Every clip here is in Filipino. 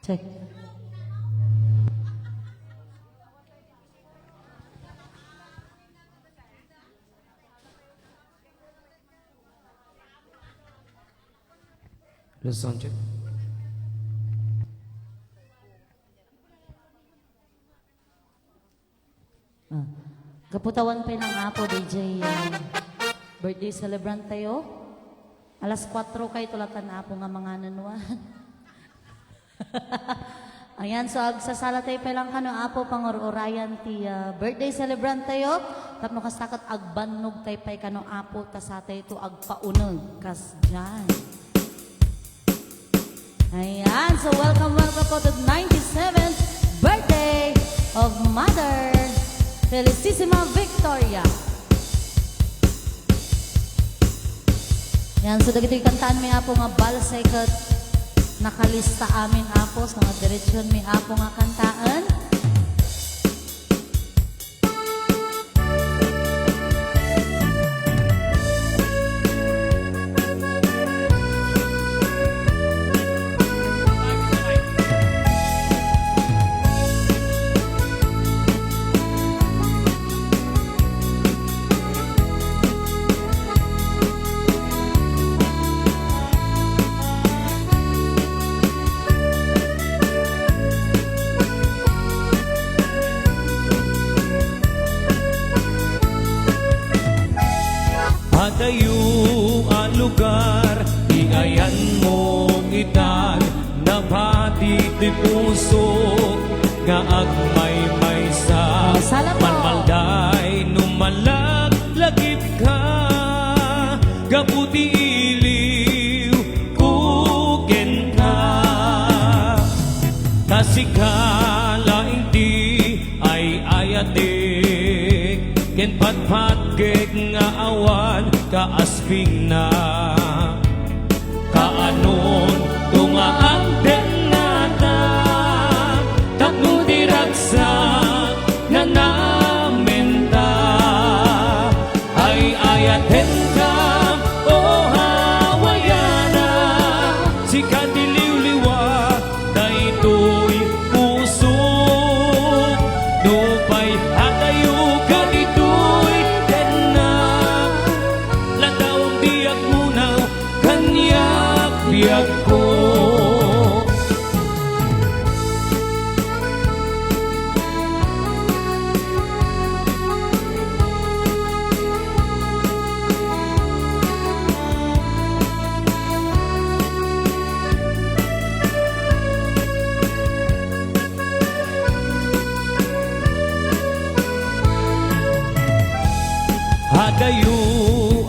Check. Let's sound check. Kaputawan pa ng apo, DJ. Birthday celebrant tayo. Alas 4 kay tulatan na apo nga mga nanuan. Ayan, so agsasalatay pa lang kano apo pangor-orayan ti birthday celebrant tayo. Tapno kastakot agbannog tay pay kano apo tasatay to agpauneg kas dyan. Ayan, so welcome po to the 97th birthday of Mother Felicissima Victoria. Yan, so dagito'y kantaan mi apo nga balsay kat nakalista amin apo sa mga diretsyon mi apo nga kantaan. Padayo ang lugar, iayan mo itan, nabati ti puso, nga agmay-may sa manmalday, numalagлагip ka, gabuti iliw, kugen ka, kasikala hindi ay ayatik, ken patpatgeg nga awan kaasping na kaanon tunga ang denata tapno diragsak na namenta ay ayaten ka o hawayana si kadiliw-liwa daytoy puso nupay hatayo ka ditoy denna ladawang diyak muna kanyak biyak ko. Hadayo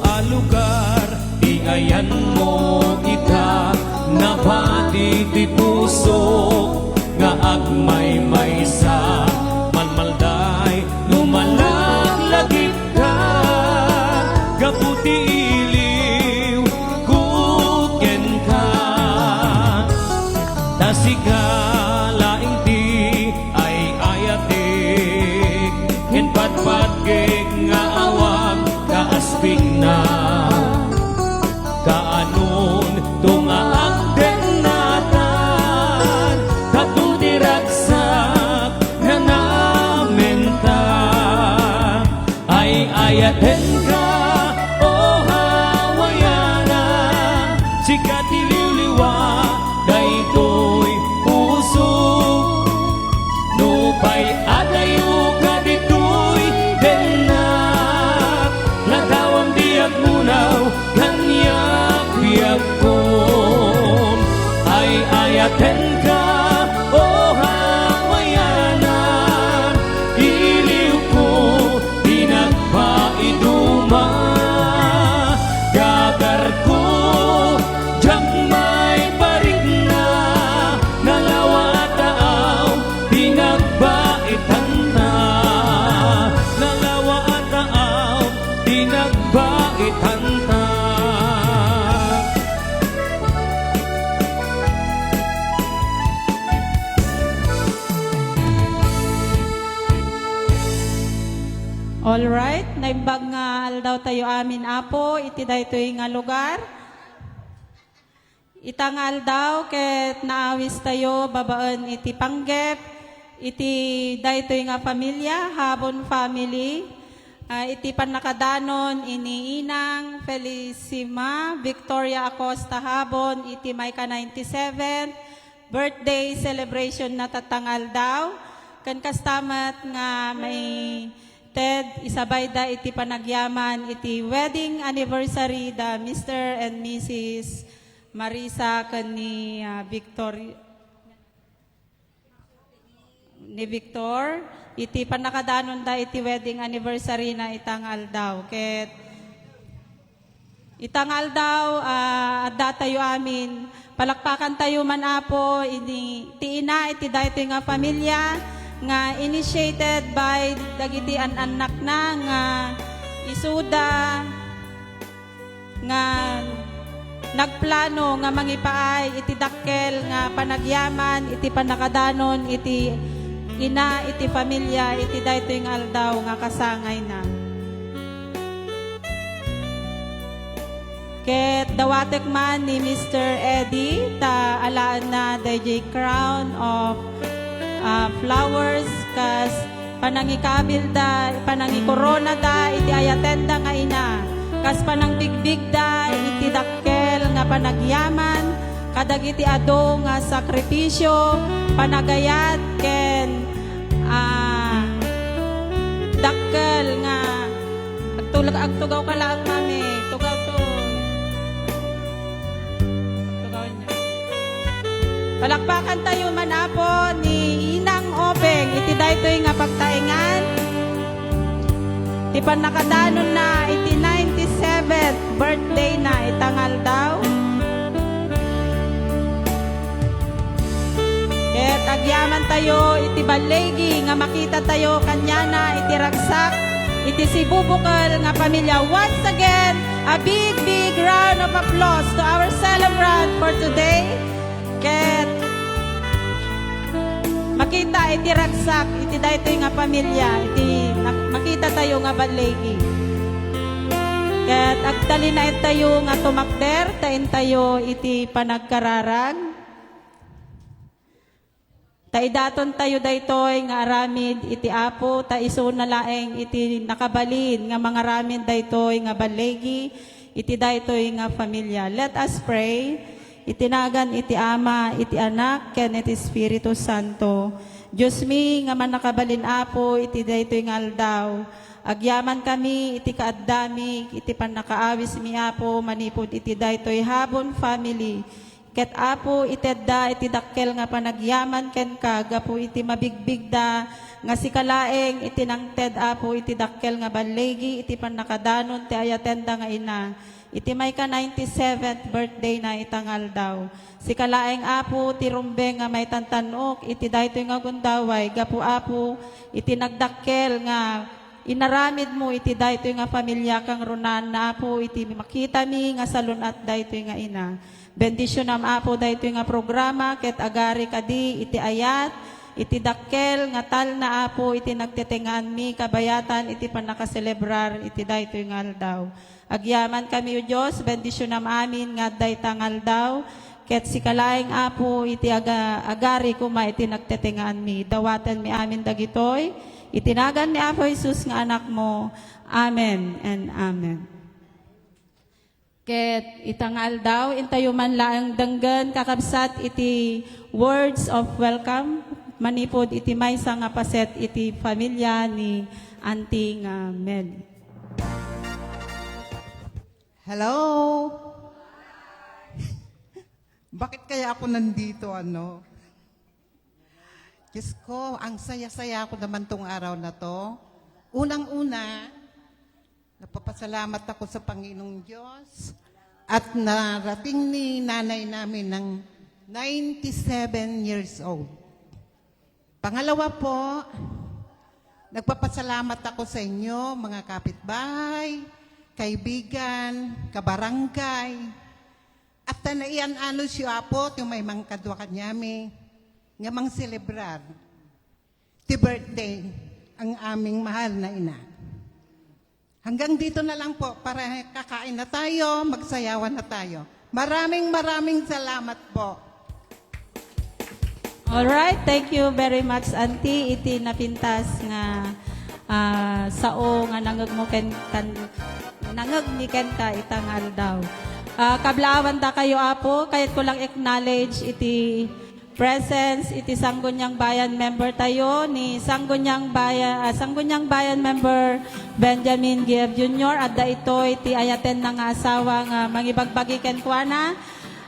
a lugar, iayan mo kita, nabati ti puso, nga agmay-may sa manmalday, lumalagлагip ka, gabuti iliw, kuken ka, tasigala hindi ay ayatik, ken patpatgeg nga awang kaasping na kaanon tungaak denatan tapno diragsak na namenta ay ayaten ka o hawayana si kadiliw-liwa daytoy puso nupay adayo ka ditoy denak ladawang diyak munaw kanyak biyak ko ay ayaten ka o hawayana iliw ko pinagpaiduma gagar ko diyang may parig na nalawa taaw pinagbaitan na nalawa taaw pinagbaitan na. Alright, naimbag nga aldaw tayo amin apo, iti daytoy nga lugar. Itangal daw ket naawis tayo babaen iti panggep iti daytoy nga pamilya habon family. Iti panakadanon iniinang Felicima Victoria Acosta habon iti may ka 97 birthday celebration na tatangal daw. Kan kastamat nga may Ted isabay da iti panagyaman iti wedding anniversary da Mr. and Mrs. Marisa ni Victor iti panakadanon da iti wedding anniversary na itangal daw ket itangal daw adda tayo amin palakpakan tayo man apo iti ina iti daytoy nga pamilya nga initiated by dagiti anak na nga isuda nga nagplano nga mangipaay iti dakkel nga panagyaman iti panakadanon iti ina iti pamilya iti daytoy nga aldaw nga kasangay na. Ket dawatek man ni Mr. Eddie ta alaan na DJ crown of flowers kas panangikabil da panangikorona da iti ayatenda nga ina kas panangbigbig da iti dakkel nga panagyaman kadagiti ado nga sakripisyo panagayat ken dakkel nga agtugaw ka lang mami tugaw to tugaw niya palakpakan tayo man apo ni Inang Obeng iti daytoy nga pagtaingan iti panakadanon na iti 97th birthday na itangal daw ket agyaman tayo iti balegi nga makita tayo kanya na iti ragsak iti sibubukal nga pamilya. Once again, a big round of applause to our celebrant for today. Ket makita iti ragsak iti daytoy nga pamilya iti makita tayo nga balegi. Ket agtalinaid tayo nga tumakder tain tayo iti panagkararag. Taidaton tayo daytoy nga aramid iti apo ta iso na laeng iti nakabalin nga mga ramin daytoy nga balegi iti daytoy nga pamilya. Let us pray. Itinagan iti Ama, iti Anak, ken iti Espiritu Santo. Diyos mi nga man nakabalin apo iti daytoy nga aldaw. Agyaman kami iti kaaddami iti panakaawis mi apo manipod iti daytoy habon family. Ket apo itedda iti dakkel nga panagyaman ken kagapo iti mabigbig da nga sikalaeng iti nangted apo iti dakkel nga balegi iti panakadanon ti ayatenda nga ina. Iti may ka 97th birthday na itangal daw. Sikalaeng apo ti rumbeng nga may tantanok iti daytoy nga gundaway gapo apo iti nagdakkel nga inaramid mo iti daytoy nga pamilya kang runan na apo iti makita mi nga salunat daytoy nga ina. Bendisyon am apo daytoy nga programa ket agari kadi iti ayat iti dakkel nga tal na apo iti nagtetengan mi kabayatan iti panakaselebrar iti daytoy nga aldaw. Agyaman kami o Dios bendisyon am amin nga daytang aldaw ket sikalaeng apo iti agari kuma iti nagtetengan mi dawatan mi amin dagitoy itinagan ni Apo Jesus nga anak mo. Amen and amen. Ket itangal daw, intayo man laang danggan, kakabsat iti words of welcome, manipod iti maysa nga paset iti pamilya ni Auntie nga Mel. Hello? Bakit kaya ako nandito, ano? Diyos ko, ang saya-saya ako naman tong araw na to. Unang-una, napapasalamat ako sa Panginoong Diyos at narating ni nanay namin ng 97 years old. Pangalawa po, nagpapasalamat ako sa inyo, mga kapitbahay, kaibigan, kabarangay, at tanaian ano siya po, yung may mangkadwa kanyami, nga mang celebrar, ti birthday, ang aming mahal na ina. Hanggang dito na lang po para kakain na tayo, magsayawan na tayo. Maraming salamat po. Alright, thank you very much, Auntie. Iti napintas nga sao nga nangagniken ka itangal daw. Kablawan da kayo, Apo, kayat ko lang acknowledge iti presence, iti Sangguniang Bayan member tayo, ni Sangguniang Bayan member Benjamin Giev Jr. At da ito, iti ayaten ng asawa nga mangibagbagi kenkwana.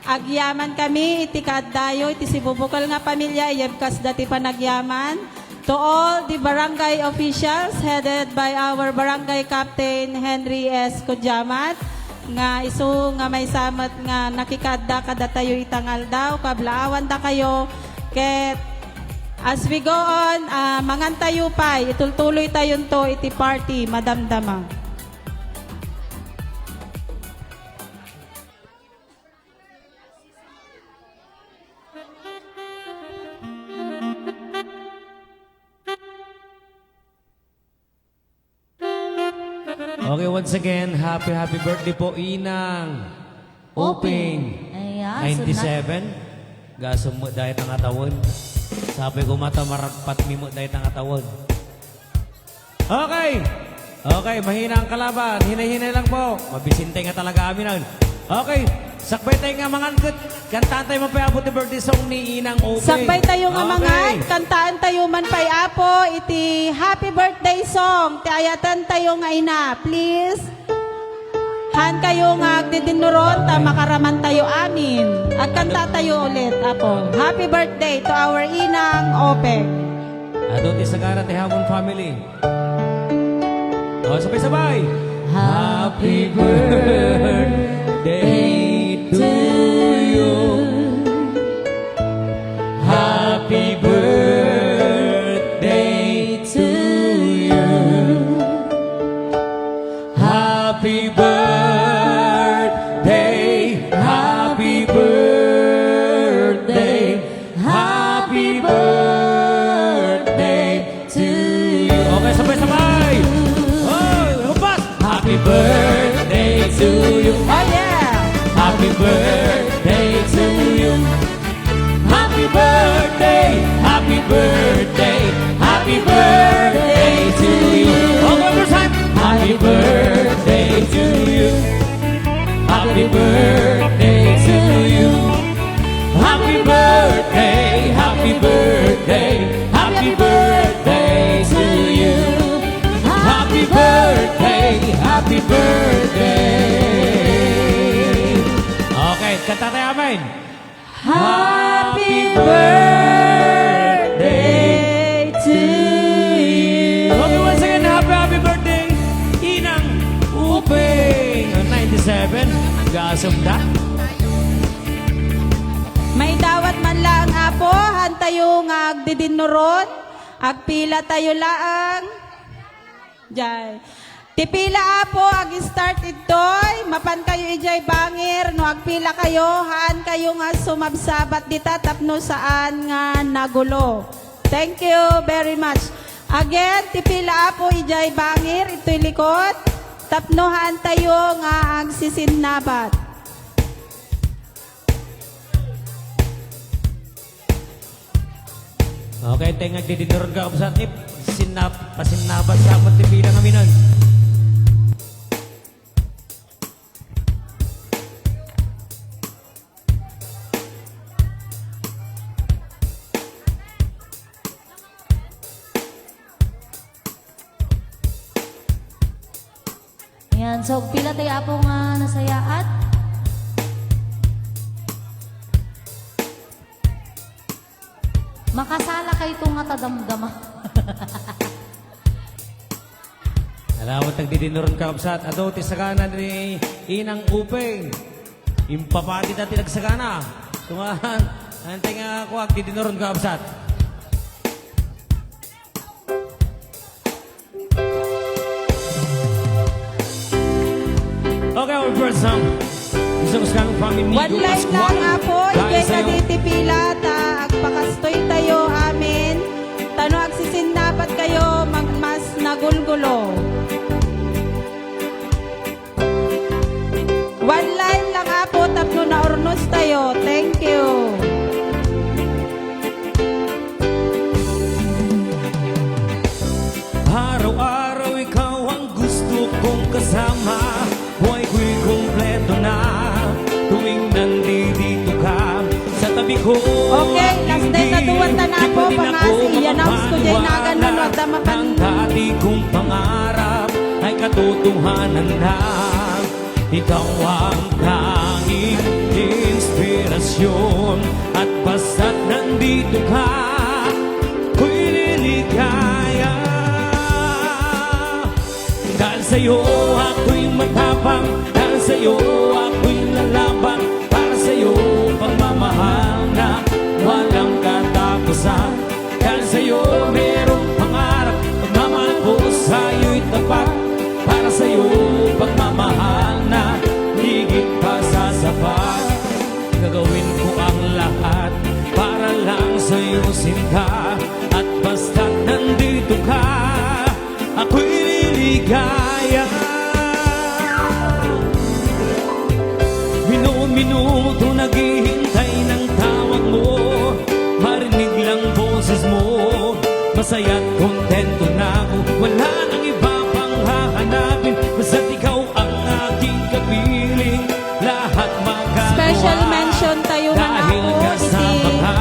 Agyaman kami, iti kaaddayo, iti sibubukal nga pamilya, iyabkas dati panagyaman. To all the barangay officials headed by our barangay captain Henry S. Kudyamat, nga isu nga may samat nga nakikadda kada tayo itangal daw, kablaawan da kayo, ket as we go on, mangantayo pa, itultuloy tayo to iti party, madamdama. Okay, once again, happy birthday po, Inang. Oping. Ayan. 97. Gasum mo dahil ang atawon. Sabi ko mata maragpat mi mo dahil ang atawon. Okay. Okay, mahina ang kalaban. Hinay-hinay lang po. Mabisintay nga talaga amin ang. Okay. Sakbay tayo nga mga kantaan tayo man pa the birthday song ni Inang Oping. Sakbay tayo nga mga, kantaan tayo man pa'y Apo, iti happy birthday song, ti ayatan tayo nga ina, please. Han kayo nga agdidinuron, ta makaraman tayo amin. At kanta tayo ulit, Apo. Happy birthday to our Inang Oping. Adot isagara ti Hamon family. O, sabay-sabay. Happy birthday to you. Happy birthday to you. Happy birthday, happy birthday, happy birthday to you. Okay, sabay-sabay. Oh, humpas. Happy birthday to you. Oh yeah! Happy birthday to you. Happy birthday, happy birthday, happy birthday to you. One more time. Happy birthday to you. Happy birthday to you. Happy birthday, happy birthday, happy birthday to you. Happy birthday, happy birthday. Okay, kanta tayo amin. Happy birthday to you. Okay, once again, happy birthday, Inang Uping. 97, gasam da. May dawat man lang, Apo, han tayo nga agdidinuron, agpila tayo laang. Jay. Tipila, Apo, ag-start itoy, mapan kayo ijay bangir, no agpila kayo, haan kayo nga sumabsabat dita, tapno saan nga nagulo. Thank you very much. Again, tipila, Apo, ijay bangir, ito'y likod, tapno haan tayo nga agsisinnabat. Okay, tayo nga didinuron ka sa tip. Pasinnabat sa amat tipila kami nun. Ayan, so pila tayo Apo nga nasayaat. Makasala kayo itong nga tadamdama. Alawat nagdidinuron ka kapsat. Ato, tisagana ni Inang Uping. Impapati na tinagsagana. Tumahan. Antay nga ako, agdidinuron ka kapsat. Okay, our first song. Gusto ko sa pamimigo. One line lang, Apo, igay ka diti pila, ta agpakastoy tayo amin. Tano agsisinnapat kayo, magmas nagulgulo. One line lang, Apo, tapno na katotohanan na ikaw ang tanging inspirasyon. At basta't nandito ka, ako'y liligaya. Dahil sa'yo ako'y matapang, dahil sa'yo ako'y lalaban, para sa'yo pagmamahal na walang katapusan. Dahil sa'yo merong pangarap, pagmamahal ko sa'yo'y tapat, para sa'yo pagmamahal na higit pa sa sapat. Gagawin ko ang lahat para lang sa'yo sinta, at basta't nandito ka, ako'y liligaya. Minuto naghihintay ng tawag mo, marinig lang boses mo, masaya't kontento na ako. Wala nang iba pang hahanapin, basta't ikaw ang aking kapiling. Lahat magagawa Special mention tayo ng dahil ako kasama iti ka.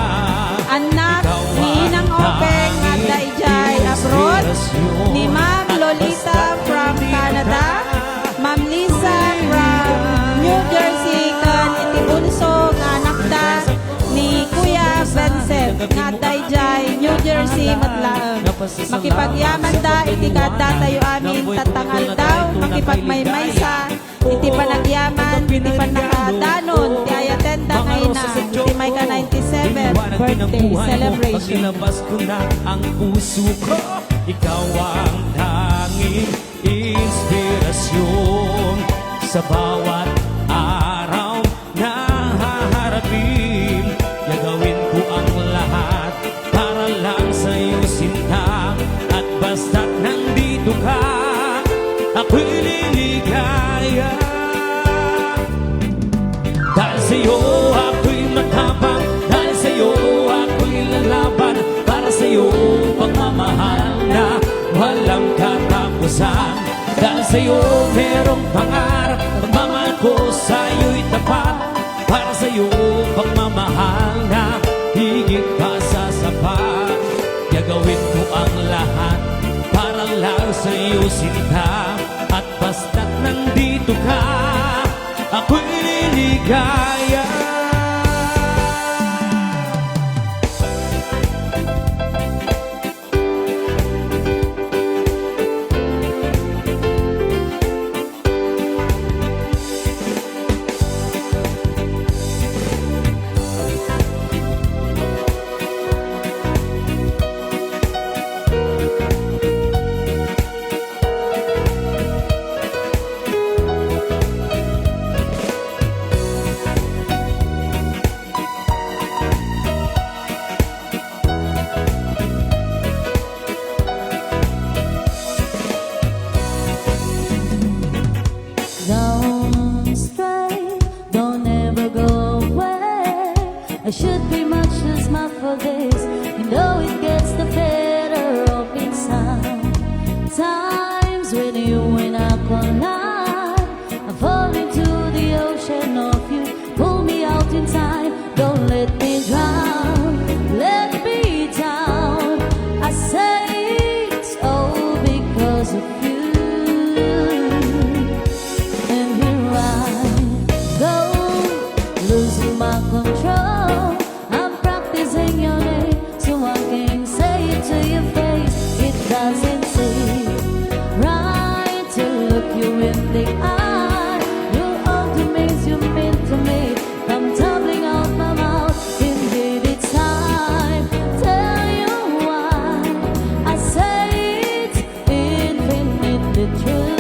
anak Ikaw ni Inang ang Openg at tanging Daijay abroad, inspirasyon. ni Ma'am At Lolita basta't from nandito Canada, ka, Ma'am Lisa from New Jersey, kan iti bunso nga anak da ni Kuya Vincent nga Daijay, New Jersey, Matlaang. Makipagyaman da iti kada tayo amin tatangal daw, makipagmaymay sa iti panagyaman, iti panakadanon, ti ayatenda ngayon na, iti may ka 97 birthday celebration. Pagilabas ko na ang puso ko, ikaw ang tanging inspirasyon. Sa bawat araw na haharapin, gagawin ko ang lahat para lang sa'yo sinta, at basta't nandito ka, ako'y liligaya. Dahil sa'yo ako'y matapang, dahil sa'yo ako'y lalaban, para sa'yo pagmamahal na walang katapusan. Dahil sa'yo merong pangarap, pagmamahal ko sa'yo'y tapat, para sa'yo pagmamahal na higit pa sa sapat. Gagawin ko ang lahat para lang sa'yo sinta, at basta't nandito ka, ako'y liligaya. Don't stray, don't ever go away. I should be much too smart for this. You know it gets the better of inside. Times when you and I collide, I fall into the ocean of you. Pull me out in time, don't let me drown, let me down. I say it's all because of you. And here I go, losing my control. I'm practicing your name, so I can say it to your face. It doesn't seem right to look you in the eye. You're all the things you mean to me. I'm tumbling out my mouth. Indeed, it's time. Tell you why I say it's infinitely true.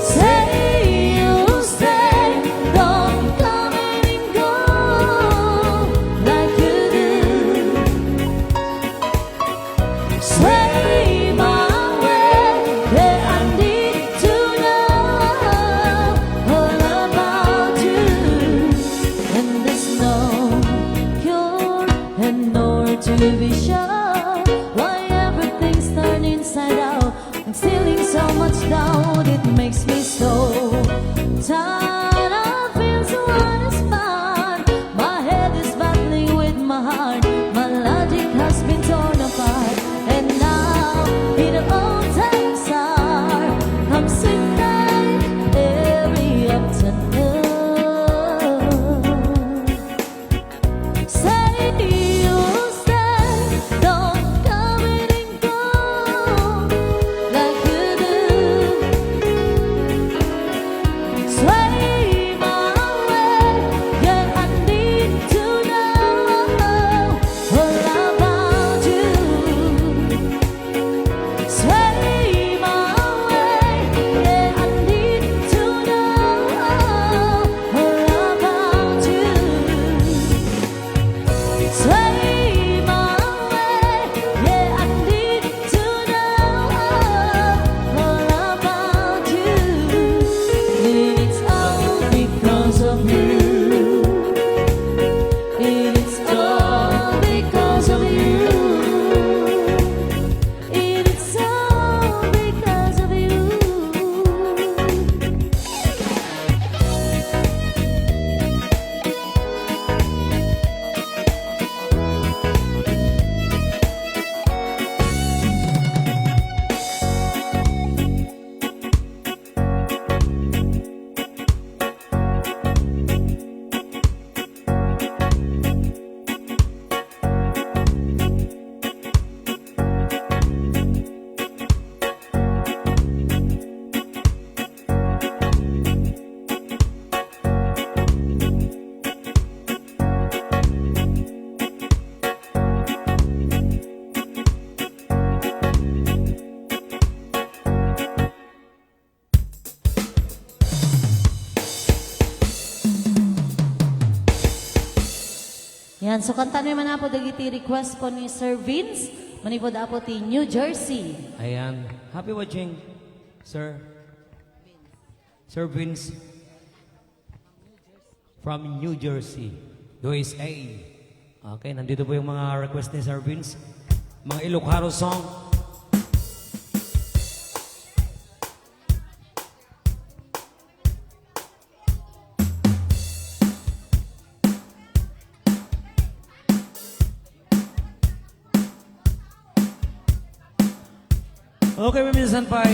Say you'll stay, don't come and go like you do. Sway my way, that I need to know all about you. And there's no cure and nor to be sure why everything's turned inside out. I'm feeling so much doubt, it makes me so tired. I feel so uninspired. My head is battling with my heart. My logic has been torn apart, and now it all Yan, so kanta naman na po dagiti request po ni Sir Vince, manipod po ti New Jersey. Ayan. Happy watching, Sir. Sir Vince. From New Jersey, USA. Okay, nandito po yung mga request ni Sir Vince. Mga Ilocano song. Okay, minsan pa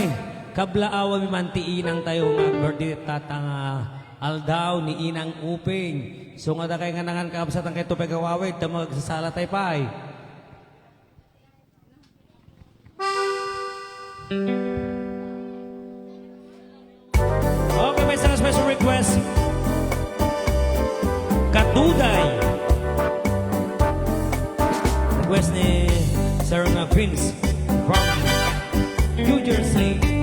kablaawa mi mantiinang tayo mag-birthday tatang aldaw ni Inang Uping. So nga kay nga nangan kaabsat ang kay Tupay Kawawid ta magsasala tayo pa Okay, may isang special request. Katuday. Request ni Sir Vince from New Jersey.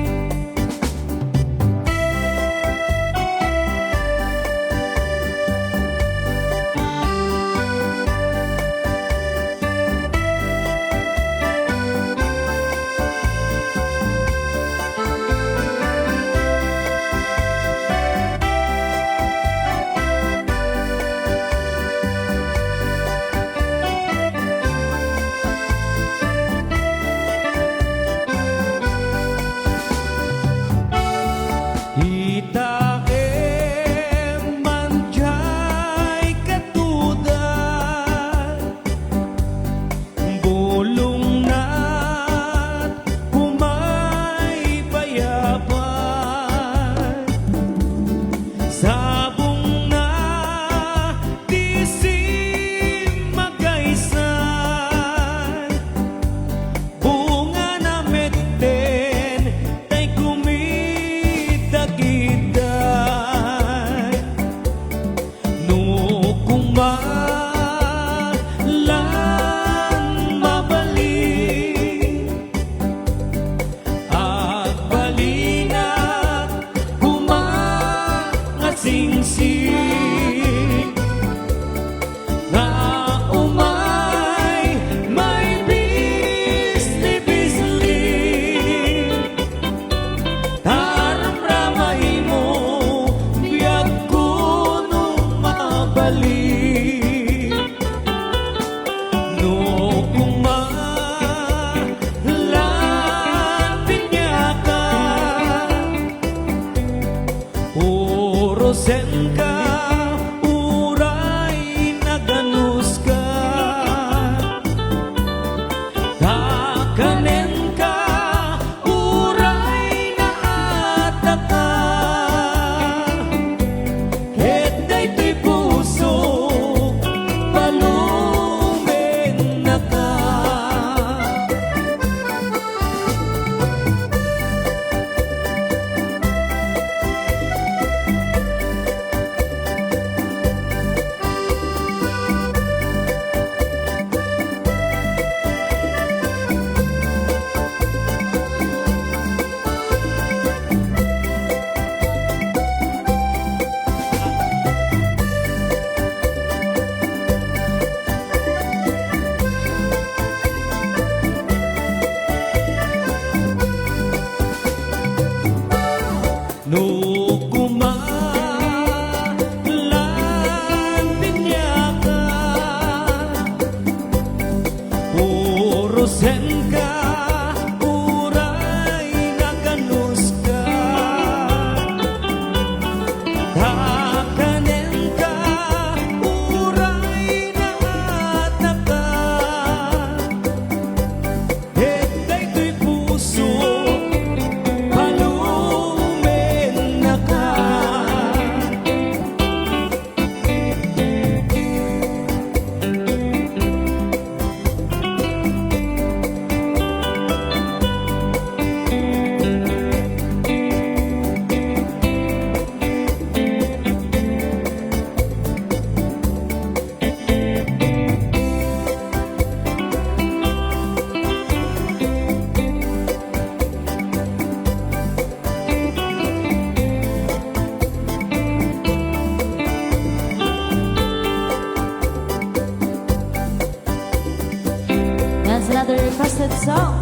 requested song.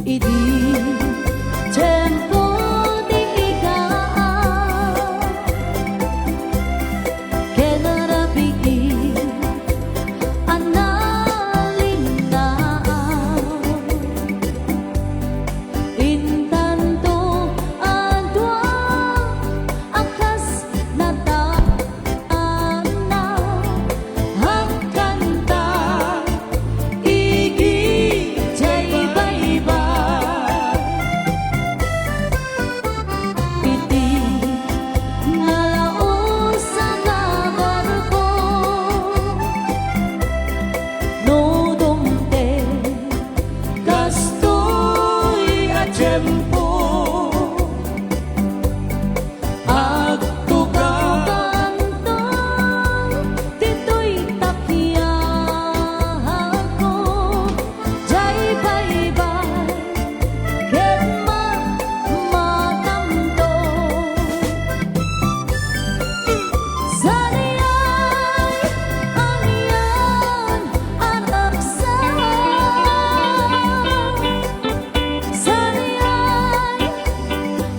Idi tempo di ikaw kenarabi analinao intanto adwa akas natana ang kanta igi jay bye-bye iti nalaos sa nabar ko no dumte kastoy a tiempo agtugang tito'y tapiyahan ko jay bye-bye ket matamto saniyay aniyan anaksa saniyay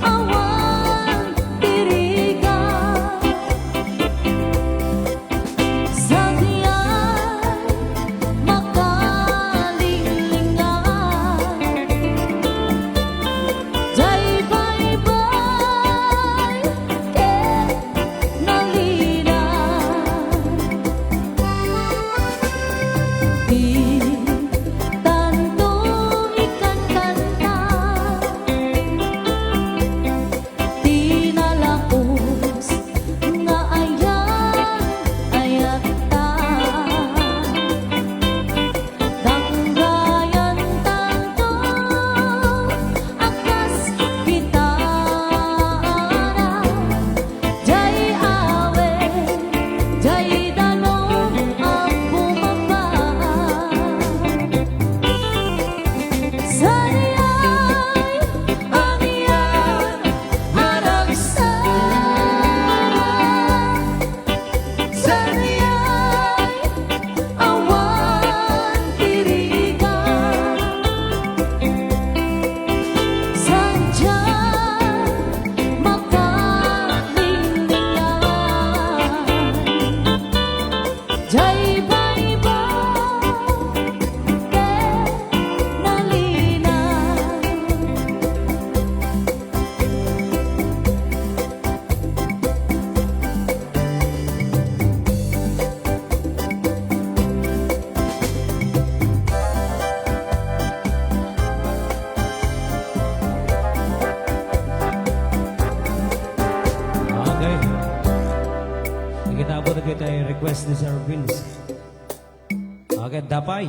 awan tirigan saniyay makalilingan jay bye-bye ket nalina di tanto ikan kanta di nalaos nga ayat-ayata danggayan tanto akas kita jay awe jay danom ang bumaba saniyay aniyan haragsa saniyay awan tirigan sanjay makalilingan jay bye-bye ket nalina Okay. Sige, tapos na kita yung request ni Sir Vince. Okay, Dapay.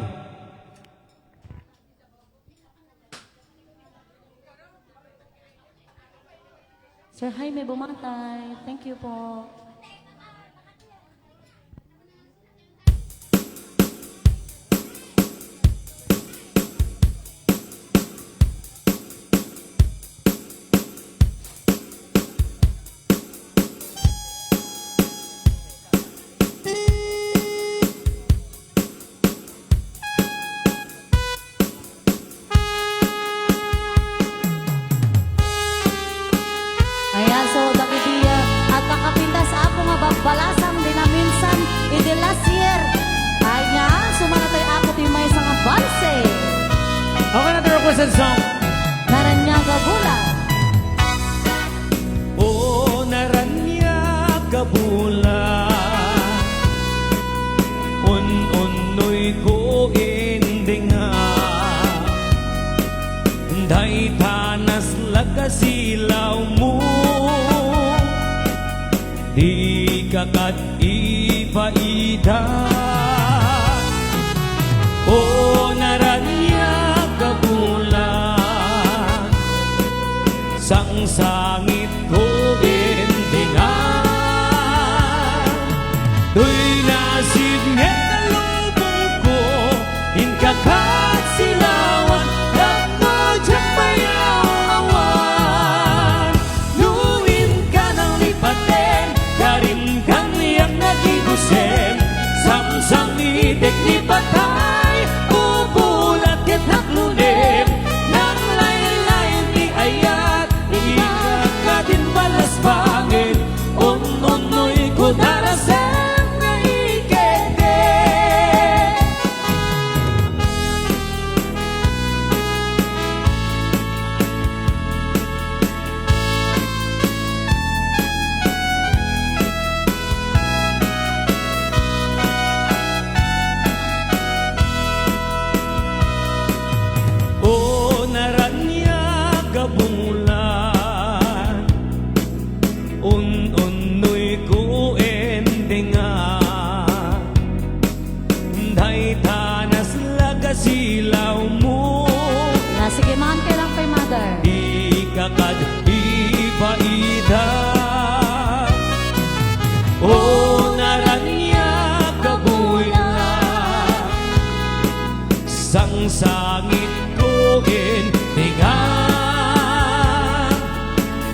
Sir Jaime Bumatay, thank you po. Ayan, so dakidiya at kakapintas ako nga bagbalasang din na minsan idi last year. Kaya sumanatay ako ti may isang banse. Okay na the requested song. Naranyaga bulan. O naranya kabula un-unoy ko indinga day tanas lagasilaw mo di kakat ipaida o naranya kabula sang sangit ko indingan tuy nasib ngalubong ko inkakat silawan dako dyan mayaw awan luwin ka ng lipaten karim kang iyang nagigusem samsang idek ni patay upo ngakad ipaida. O naranya kabula sang sangit kogin tingan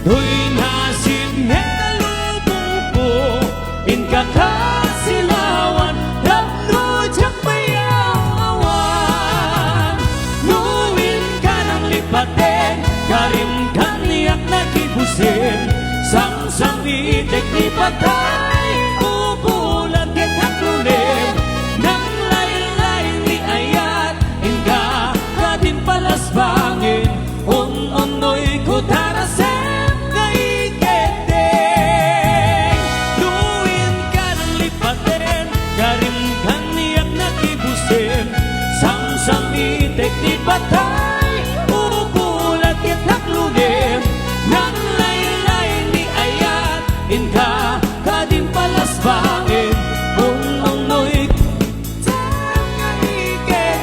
tuy nasib mekalubong ko in kakasilawan dabno jak mayawan nuwin ka ng lipaten karim kaniyak na kibusin sang sangitek ni patay ubulan kita kulim nang laylay ni ayat inga kadin palas bangin on-onoy ko darasem kaiketeng luwin ka ng lipaten karim kaniyak na kibusin sang sangitek ni patay ubulan kita kulim nang laylay ni ayat inga kadin palas bangin on-onoy ko kaiketeng.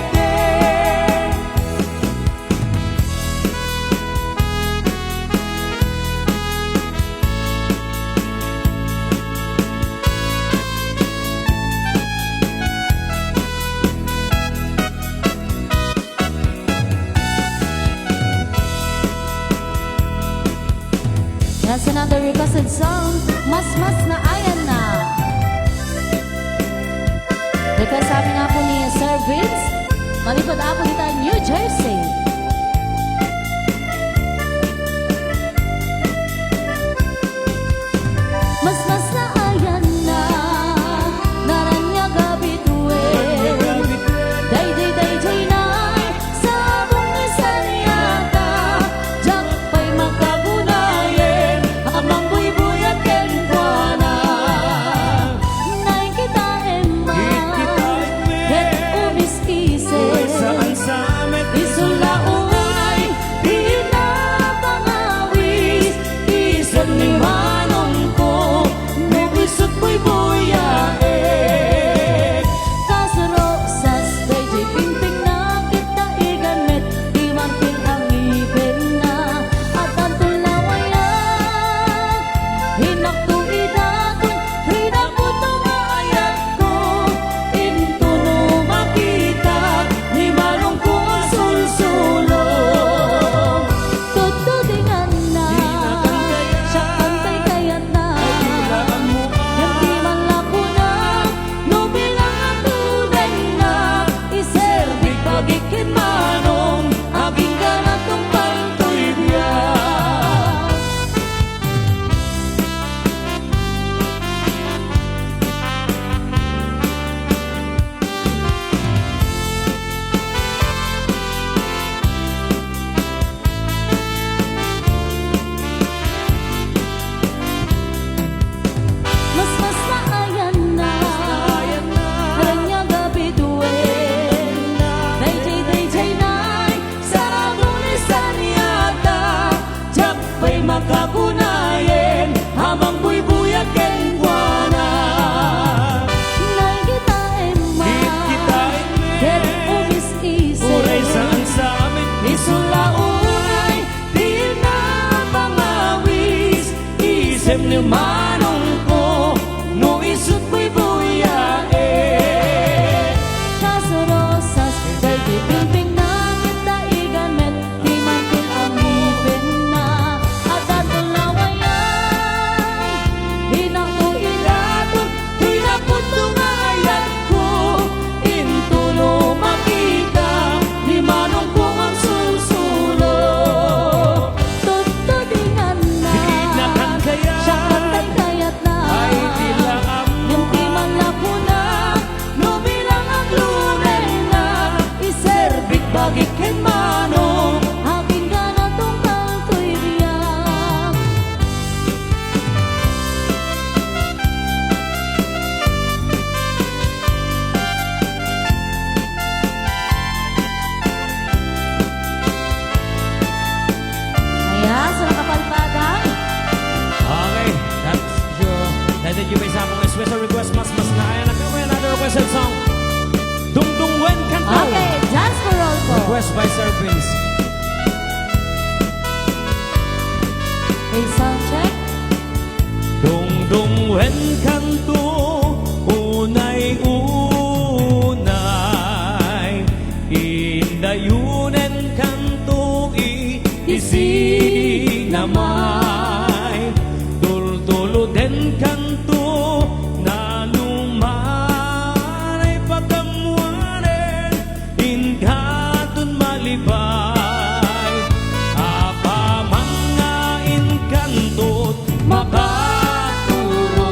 That's another requested song, Mas na Ayan Na. Request sa amin nga po ni Sir Vince, malipad ako dito New Jersey. Mas na ayan na, naranya gabi tuwin. Day na, sabong isanyata, jak pa'y makabunayin, amang buy-buy at kenkwana. Nay kita emma, ket umis-ise, Saan sa amet isulaunay, di na pangawis, isan ni manong ko, nubisot buy-buyae. Kasurosas, dayjay pimping na kita iganmet, di martil ang ibig na, at ang tulawayan. Hinak to idaton, hinak mo tumayat ko, into no makita, ni manong ko ang sulsulong. Tutudingan na, siya kantay kayat na, hindi man lako na, nubilang ang tunay na, iserbik pagikin manong, aging ganatong pantoy biyak. Mas na ayan na, haranya gabi duwen. Dayjay nay, sabong isanyata, jak pa'y makabunayin, habang buy-buy at kenkwana. Nay kita emma, ket umis-ise, Uray saan sa amet isulaunay, di na pangawis, isip ni manong ko no isut buy-buyae. Kasurosas, dayjay pimping na kita iganmet, di martil ang ibig na, at ang tulawayan. Hinak ko idaton, hinak ko tungayat ko, into no makita, di manong ko ang susulo. Tutudingan na, Di na kaya siya kantay kayat na, ay dilaam mo yung di man lako na, nubilang ang lunay na, iserbik bagikin manong, aking ganatong kaltoy biyak. Ayan, sa nakapalpagan. Okay, that you may sa akong special request mas na ayan na another requested song Dungdung Wen Kanto. Okay, dance for roll po. Request by Sir Vince. isinamay tultulo den kanto na lumanay pagkamuanen ingatun malibay apamangain kantot makaturo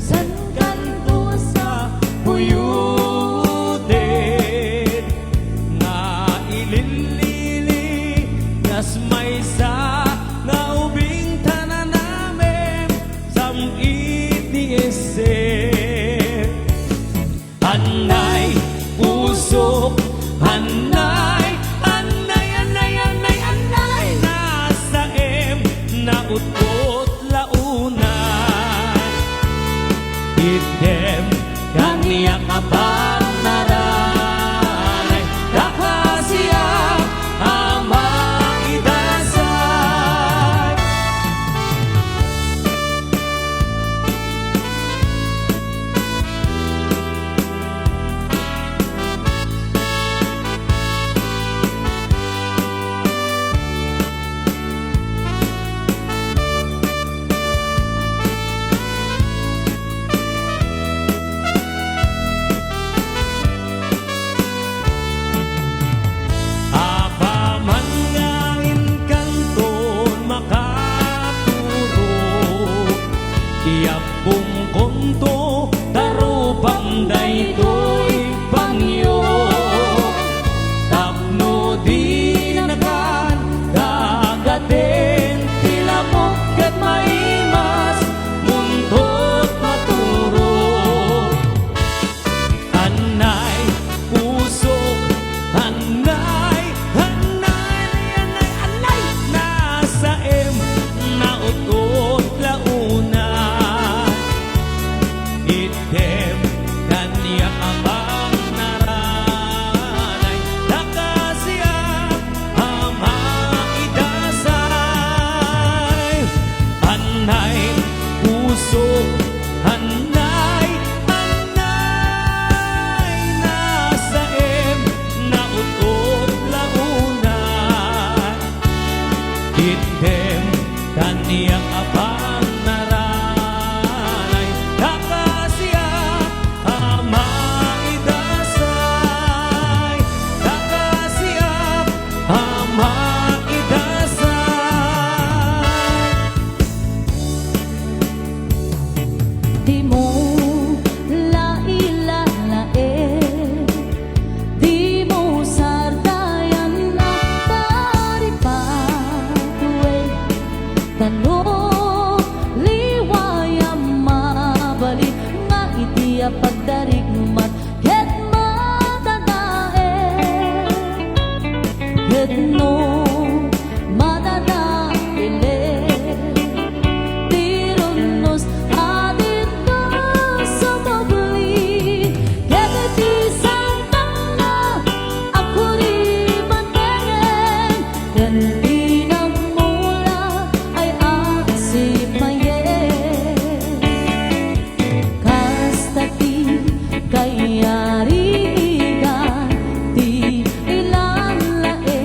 San kanto sa puyudet nga ililili nas may sa nga ubing tanan namin samit ni Esep anay usok anay anay anay anay anay nasa na utot launay idem kaniya kapan naranay dakasiya ama idasay apamangain kanton makaturo iapong konto tarupang daytoy pangyo tapno di nakan dagaten tilamok ket maimas muntot maturo anay usok anay anay anay anay nasa na utot launa item kanya abang naranay dakasya ama idasay anay usok anay anay nasa na utot launa item kaniyang abang naranay dakasya ama idasay dakasya ama idasay Di mo lailalae, di mo sardayan na paripatuwe. Tano liwayang mabalik nga itiya pagdarigmat ket matadae. Ket no madadaile tirunos adito sa pagli kaya di santang na ako rin mantengen yan di nagmula ay asipayen kastati kaya riga di ilan lae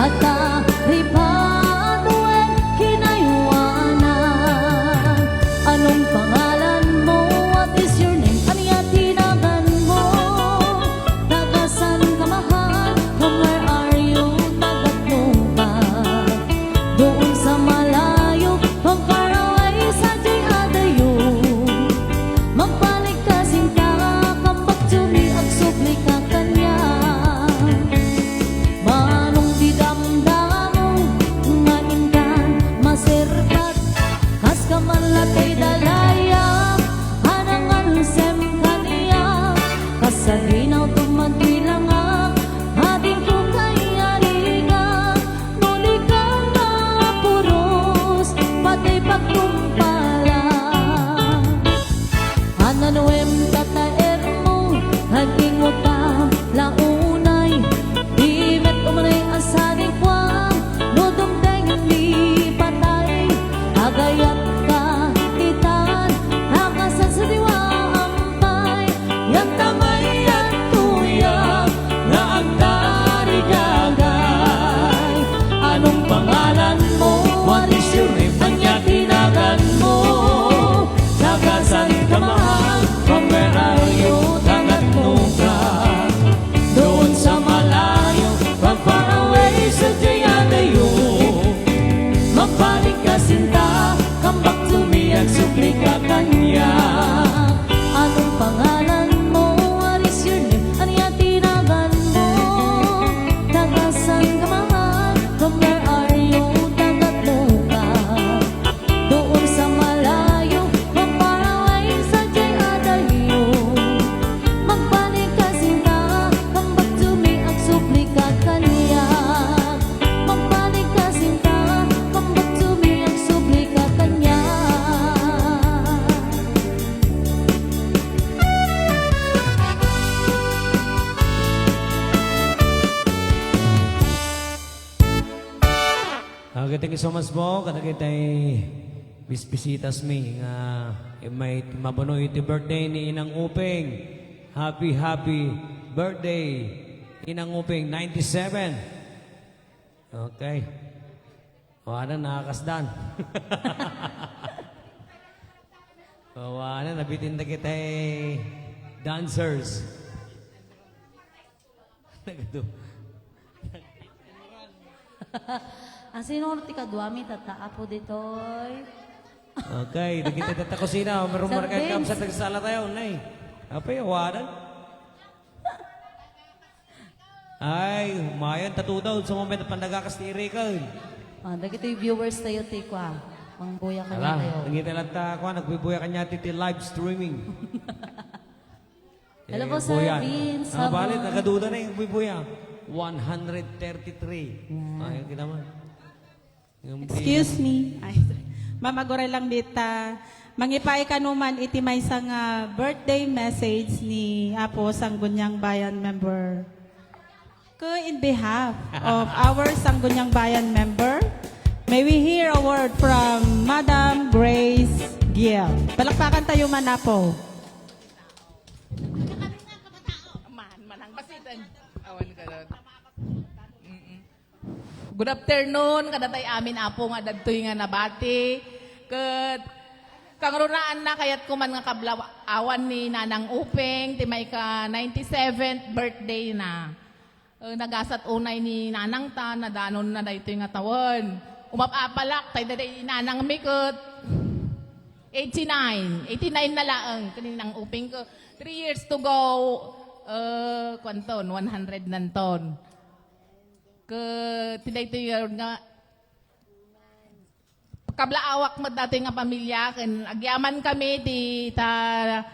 at karipatuan kinayuanan. Anong pangalan mo? What is your name? Ano yan tinagan mo? Tagasan ka mahal? From where are you? Tagat mo ba? Doon sa malayo, from far away, sa di adayo. Magbalik ka sinta, come back to me, agsubli ka kanya. Manong di damdamo, ngain ka masirkat, kas ka man latay dalaya, hanangan sem kaniya, kas sa linaw tumadwilang ating ko kay ariga, muli kang mapuros, patay pagkumpala. Ananuem kataer mo, haging mo pa launay, imet umanay asaning kwa, nodong tayong di patay, agayat ka itan, nakasan sa diwa ampay, yan tamay yan tuyak, na ang tarigagay. Anong pangalan mo? What is your name? Kanya tinagan mo, nagasan ka mahal, from where are you? Tagat mo ka, doon sa malayo, from far away, sa diyadayo. Magbalik ka sinta, come back to me, agsupli ka kanya. Anong pangalan mo? What is your name? Ano yan tinagan mo? Tagasan ka mahal, from where are you? Tagat mo ka, doon sa malayo, from far away, sa diyadayo. Magbalik ka sinta, come back to me, agsupli ka kanya. Magbalik ka sinta, come back to me, agsupli ka kanya. Thank you so much po. Kada kita'y bisbisitas mi nga may mabuno iti birthday ni Inang Uping. Happy birthday Inang Uping 97. Okay. Wala nakakasdan. Wala nabitin na kita'y dancers. Nagado. Sino ti kadwami tataapo ditoy? Okay, nakita tata kusina. Meron Sir markay kam Vince. sa tagsala tayo, nay. Apa yung wadan? Ay, humayan tatudaw sa moment na pandagakas ni Erika. Dagito yung viewers tayo ti kwa. Pangbuya ka Ala, na tayo. nangita lang ta ko, nagbibuya kanya titi live streaming. Hello po, Sir buyan. Vince. Balit, Habang- nagaduda na yung bibuya. 133. Ay, kita mo. Yung Excuse me. Ay, mamagore lang bita. Mangipay kanuman iti may sang birthday message ni Apo Sanggunyang Bayan member. Ko in behalf of our Sanggunyang Bayan member, may we hear a word from Madam Grace Giel. Palakpakan tayo man Apo. Manang basitan. Awan ka doon. Good afternoon, kadatay amin apo nga dadtoy nga nabati. Ket kangrunaan na kayat ko man nga kablawan ni Nanang Upeng, ti may ka 97th birthday na. Nagasat unay ni Nanang ta, nadanon na daytoy nga tawon. Umapapalak, tay daday Nanang Mikot. 89 na laang kaninang Upeng ko. 3 years to go, kwanton, 100 nanton. Tiday nga kablaawak mo dati nga pamilya ken agyaman kami di ta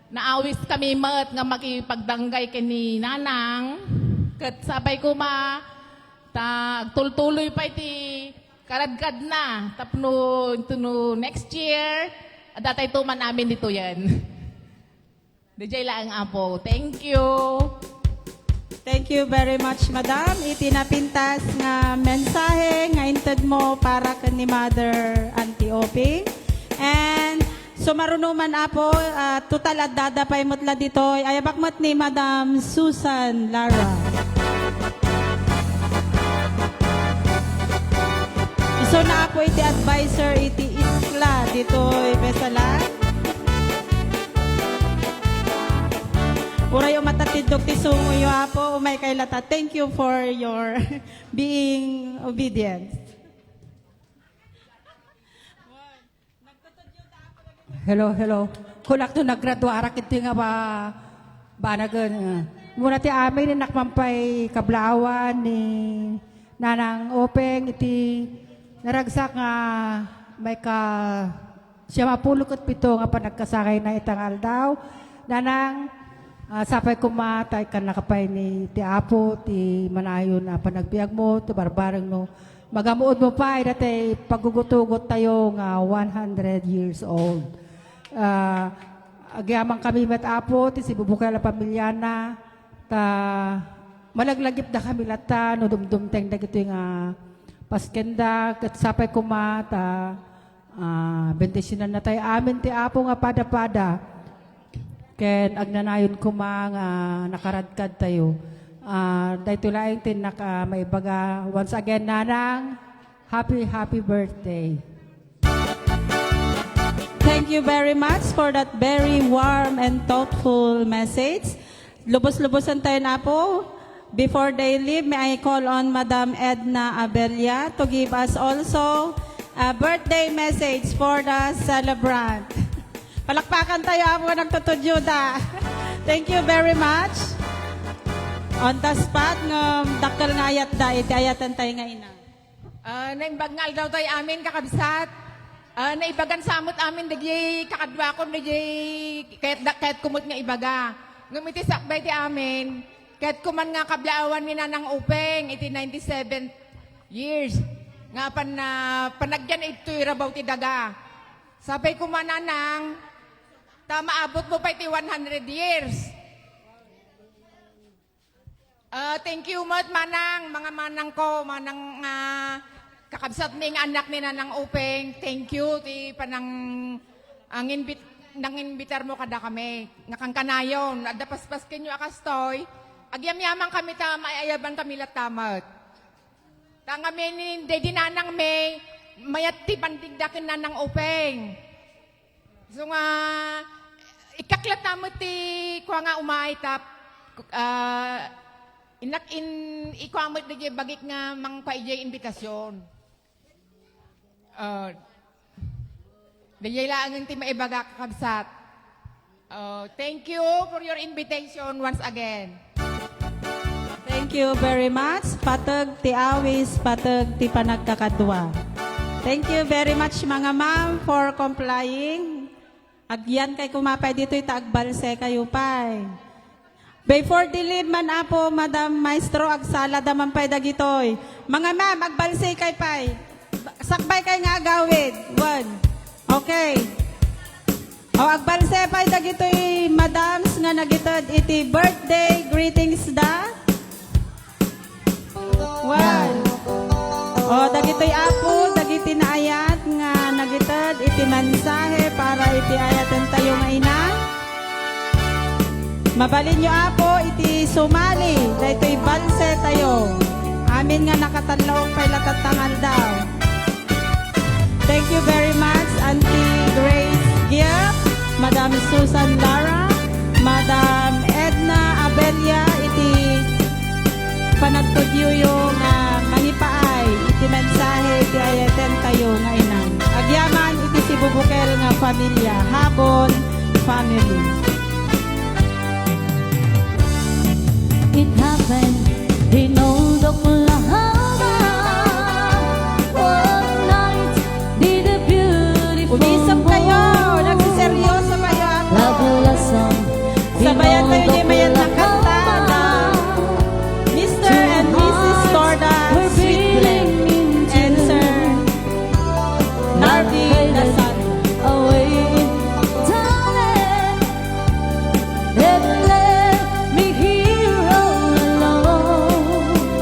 naawis kami mat nga makipagdanggay ken ni Nanang ket sabay ko ma ta agtultuloy pa iti karadkad na tapno no next year datay tuman amin dito yan. Dijay lang apo. Thank you. Thank you very much, Madam. Itinapintas nga mensahe nga inted mo para ni Mother Auntie Oping. And sumarunuman apo, total at dadapay mutla dito, ayabakmat ni Madam Susan Lara. Iso na po iti advisor iti isla dito besalan. Uray matatidok ti sunguyo apo umay kay lata. Thank you for your being obedient. Hello, hello. Kulak to naggraduara kiti nga ba nagan. Muna ti amin ni nakmampay kablawan ni Nanang Openg iti naragsak nga may ka siya mapulukot pito nga panagkasakay na itangal daw. Nanang sapay kumatay kan nakapay ni ti Apo, ti Manayon na panagbiag mo, ti barbarang no. Magamuod mo pa, dati pagugutugot tayo nga 100 years old. Agyaman kami met Apo, ti si bubukay la pamilyana, ta malaglagip da kami lata, no dumdumteng da gito nga paskenda, kat sapay kumata, bendisyonan na tayo amin ti Apo nga pada-pada. Ken agnanayon ko mga nakaradkad tayo. Dahito laing tinak maibaga. Once again, Nanang, happy birthday. Thank you very much for that very warm and thoughtful message. Lubos-lubosan tayo na po. Before they leave, may I call on Madam Edna Abelia to give us also a birthday message for the celebrant. Palakpakan tayo ako nagtutudyuda. Thank you very much. On the spot, ng dakal nga ayat da, iti ayatan tayo nga ina. Naimbagngal daw tayo amin kakabsat. Naibagan samot amin dagyi kakadwa ko dagyi kahit kumot nga ibaga. Ngumiti sakbay ti amin. Kahit kuman nga kablaawan ni Nanang Upeng iti 97 years. Nga panagyan ito'y rabaw ti daga. Sabay kuman Nanang, maabot mo pa iti 100 years. Thank you mo Manang, mga manang ko, manang kakabsat ning anak ni Nanang Upeng. Thank you ti panang nang imbitar mo kada kami. Ngakang kanayon, adapaspas kenyo akastoy. Agyam-yaman kami maayaban kami latamat. Kami ni Dedi Nanang may mayat ti pandigdakin Nanang Upeng. So nga ikaklat mo ti kuha nga umay tap ikuha mo ti bagik nga mang paijay invitasyon. Dayay lang ti maibaga kakabsat. Thank you for your invitation once again. Thank you very much. Patag ti awis, patag ti panagkakadwa. Thank you very much mga ma'am for complying. Agyan kay kumapay dito itaagbalse kayo pay. Before dilid man apo, Madam Maestro, agsala daman pay dagitoy. Mga ma'am, agbalse kay pay. Sakbay kay nga agawid. One. Okay. O agbalse pay dagitoy, madams nga nagitod iti birthday greetings da. One. O dagitoy apo, dagiti naayat nga nagitod iti mensahe para iti ayatan tayo nga ina. Mabalin nyo apo iti sumali, dahito'y balse tayo. Amin nga nakatanlawang pay latatangal daw. Thank you very much, Auntie Grace Giap, Madam Susan Lara, Madam Edna Abelia, iti panagtudyo nga manipaay, iti mensahe, iti ayaten tayo nga inang. Agyaman, iti si Bubukel nga pamilya, Habon family. It happened in old Oklahoma. One night, did a beautiful Umisap kayo, nagsiseryoso kayo ako. love blossom in Sabayan old kayo di mayan ng kanta na Oklahoma. Mr. and Mrs. Torda We're Sweetland beginning to and Sir Nardi Dasan. away, darling. Never let me here all alone.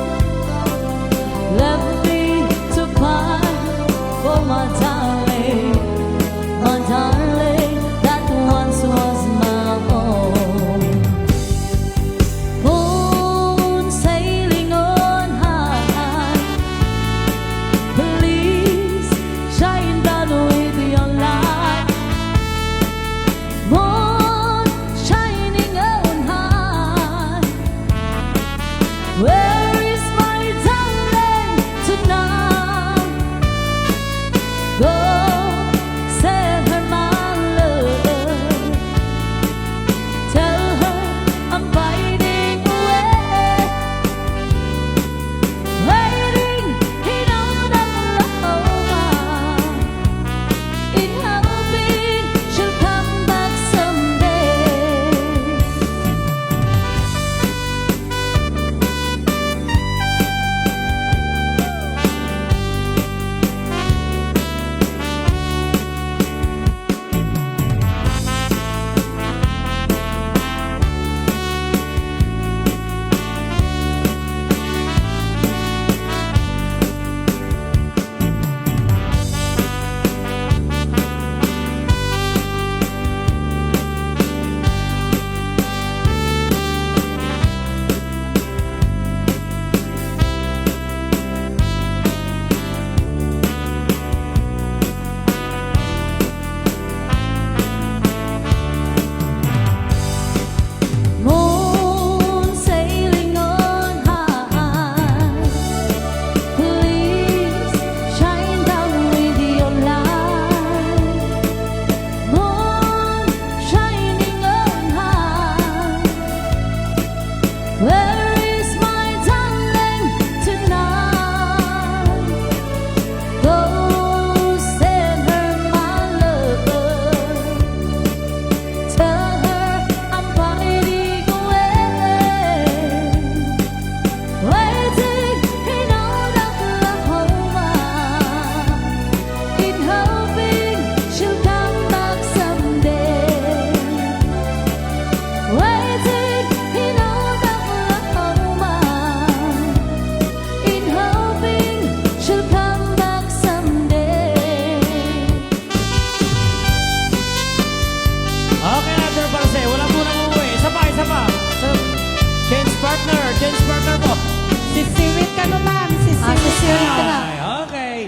Ay, okay.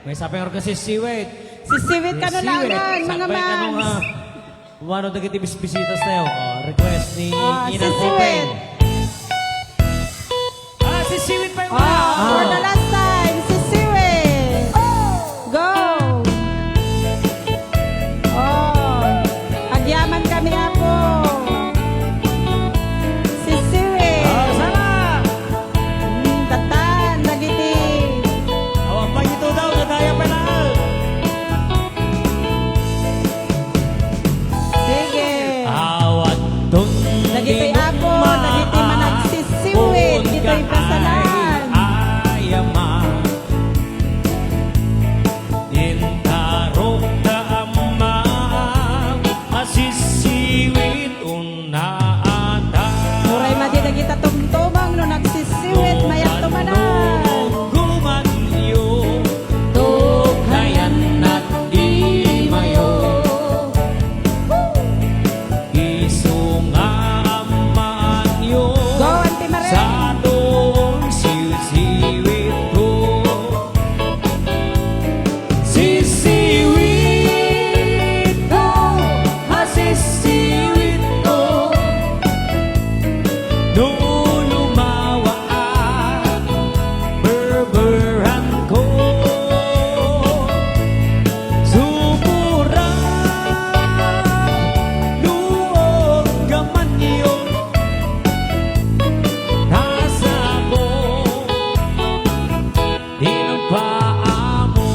May sapeng orka si Siwit. Si Siwit ka no lang, mga mams. Umano na kita bisitas tayo. Request ni Si Inang Siwit. Open. Si Siwit pa yung For the last time, si Siwit. Go! Agyaman kami ako. Si Siwit. Sana! Tatan, nagiti. Ang pagito daw, nadaya pa lang. Sige. Awat dun. Nagito'y ako, nagito'y managsisiwit, gito'y pasalan. Ayama. Nintarok na ama. Asisiwit unaata. Muray madi na kita tumtumang no nagsisiwit, mayak tumanan. Gumanyo. Tukayan at di mayo. Isunga amaan yun. Go, Auntie Maren. Sa doon siwit ko. Sisiwit ko. Sisiwit ko. Nung lumawa at berberan ko. Sumura. Luog gaman yun. Nasa ko, di ng paa mo.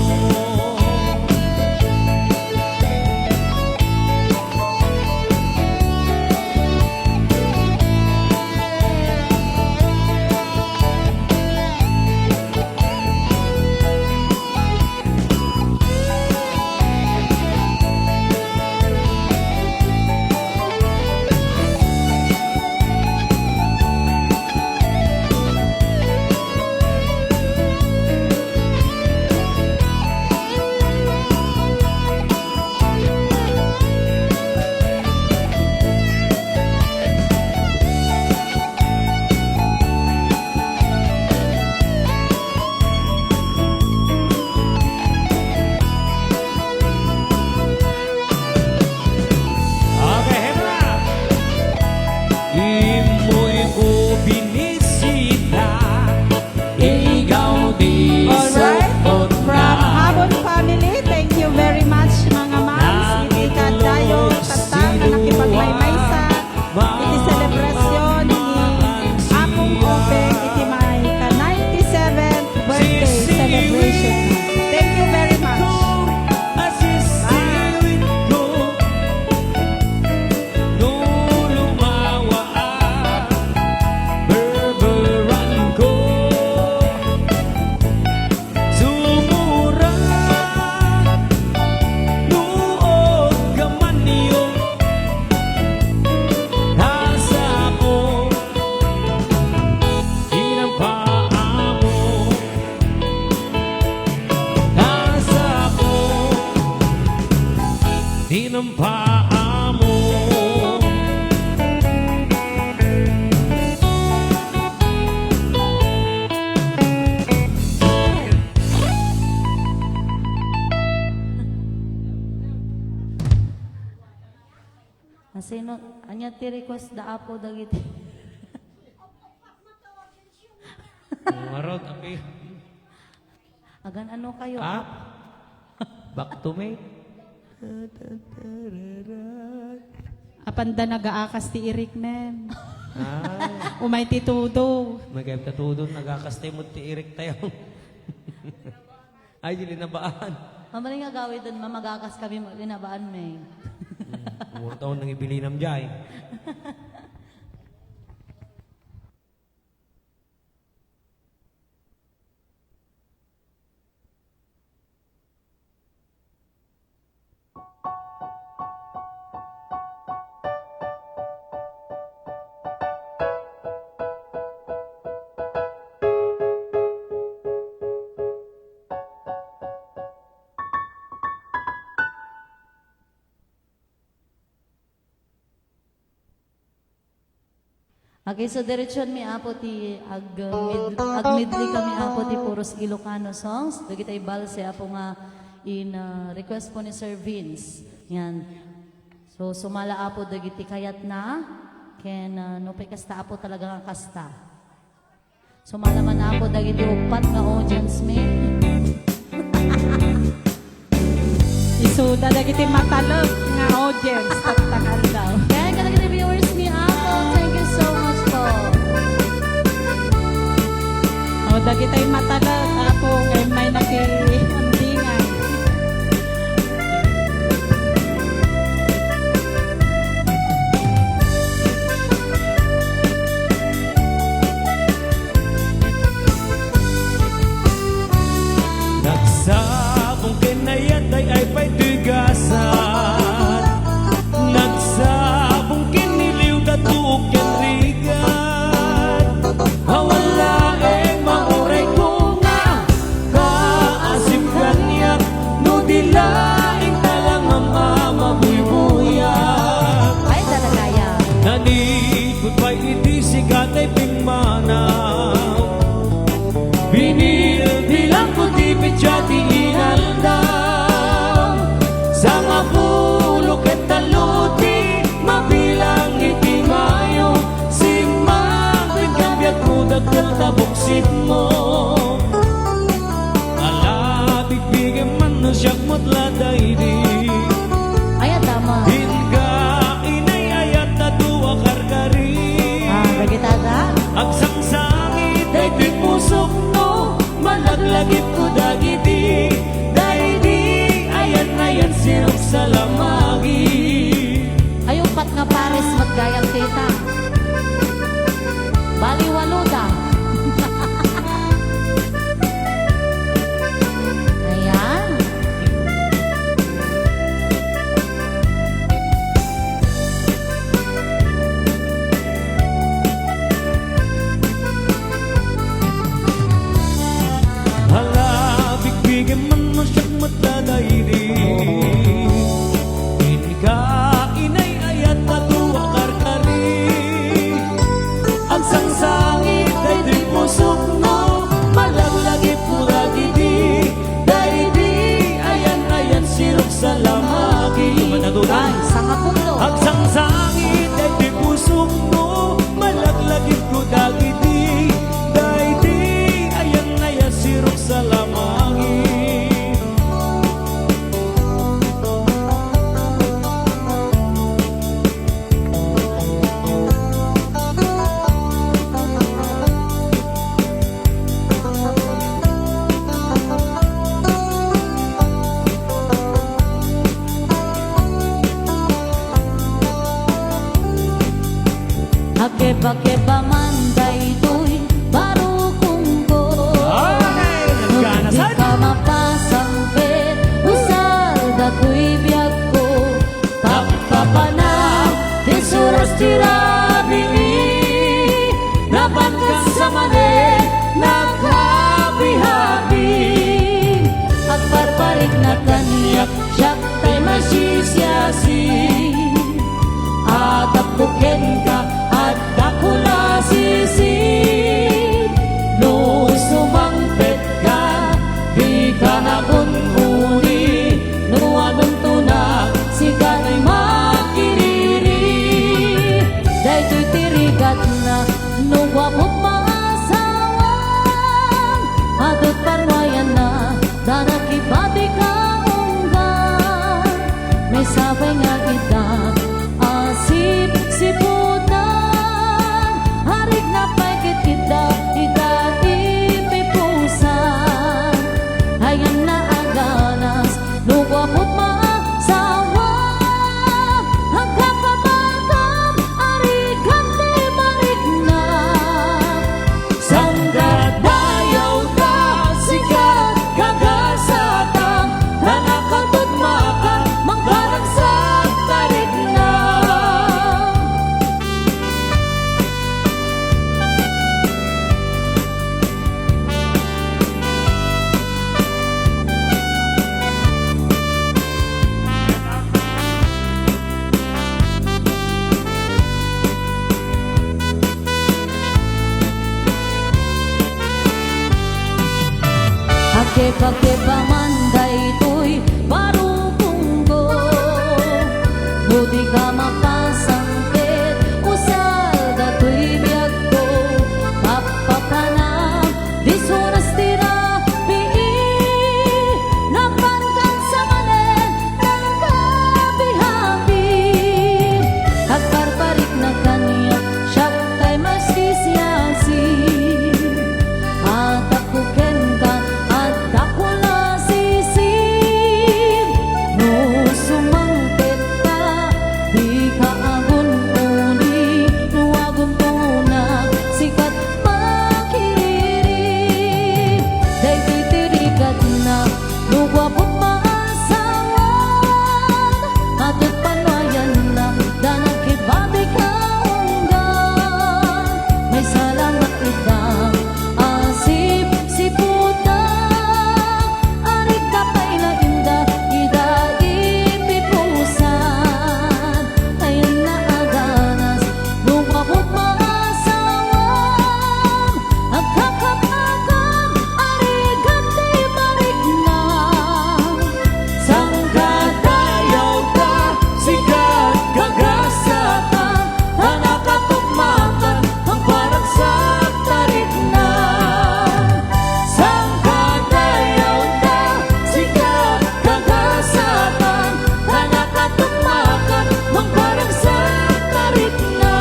Okay, Hebra! Imoy ko binisita, ikaw di Alright, sukot from Habon Family, thank you very much mga mams. Iti ka tayo, tatang na nakipagmaymaysa. Iti selebrasyon ni Apong Openg, iti may ka-97th birthday celebration. Thank you very much. Asisiwit ko, nung lumawa at berberan ko. Sumura, luog gaman yun. Nasa ko, di ng paa mo. Nasa ko, di ng paa mo. Sino, anya ti request da apo dagiti. Marot, api. Agan ano kayo? Ah? Back to me. Apanda nag-aakas ti Irik men. Ay, Umay ti Tudo. magayab ka tudon, nagakastay mo ti Irik tayo. Ay, dili na baan. Mamaling nga gawin doon, mamagakas kami linabaan may. Umuro taon nang ibili ng jay. Okay, so diretsyon mi apo ti agmidli kami apo ti puros Ilocano songs. Dagi tay balse apo nga in request po ni Sir Vince. Yan. So sumala apo dagiti kayat na ken no pay kasta apo talaga ang kasta. Sumala man apo dagiti upat nga audience mi. Isuda dagiti matalog nga audience tatakal daw. Kaya dagiti viewers mi apo, thank you so much po. O dagitay matalog apo kay may nakiambingan. Nagsabong kinayat ay pa'y tigasan. Nagsabong kiniliw datuk yan rigan. Hawala mauray ko nga kaasip kanyak no dilaing talang ang mamabuy-buyak. Ay talaga yan. Nanikot pa'y itisikat ay pingmanaw. Binilbilang ko di pedyati inaldam. Sa nga pulok at taluti mabilang iti mayo. Si magpigambiyat ko dagdal tabuksit mo. Alabig bigyan man na siyak matladay di. Ay tama. Hinga inay ayat na duwa karkari. Dagi tada. Agsangsangit ay di pusok mo. Malaglagit ko dagiti. Dahidi ayan sirok sa lamagi. Ayong pat nga pares maggayang tita. Baliwaluda. Ayan. Hala, bigbigyan man mo siyang matladaydi. Hinga inay ayat na duwa karkari. Ang sangsangit ay di pusok mo. Malaglagit mo dagiti. Dahidi ayan sirok sa lamagi. Ay, sanga pulo. Ang sangsangit ay di pusok mo. Malaglagit ko dagiti. Dahidi ayan sirok sa lamagi. Hageba-geba man daytoy baro kong ko. Okay, nagkanasan. Di ka mapasang bet, usal dato'y biyag ko. Tapkapanang, tisuras tirabili. Napangkas sa mali, naghabi-habi. Agbarbarik na kaniyak, siyak tay masisyasi. At apukin ka at dakula sisi. No sumangpet ka, di ka nagunhuni. No anong tuna, siganay makiriri. Dahil to'y tirigat na, no wapot maasawan. Atot parwayan na, danakibati ka unggan. May sabay nga kita, siputan, harig na paikit kita, ipipusan. Ayan na aganas, nugwapot maasawa. Hagkakamatang, arigan di marigna. Sanggat bayaw ka, sikat kagasatang, nanakatod maka, manggarang sa tari. pakipamanday to'y barupunggo. Buti ka mapasangkit, usal dato'y biyag ko. Kapapanang, di sunas tira, bii. Napankan sa manen, ng kabi-habi. Kagparparik na kanya, siyak tay masisiyasi. At ako ken ka, at ako nasisip. No sumangkit ka, di ka agun-uni. No agun-tunak, sikat makiriri. Day titirikat na, lugwapot maasawan. Atot panwayan na, danag kibabi ka unggan. May salamat itang asip si puta. Arit kapay na inda, ida ipipusan. Ayun na aganas, lugwapot maasawan. Agkakapagam, arigat di barik na. Sangkadayaw ka, sikat kagasatan, tanakatugmakan, ang parang sa tarik na. Sangkadayaw ka, sikat kagasatan, tanakatugmakan, ang parang sa tarik na.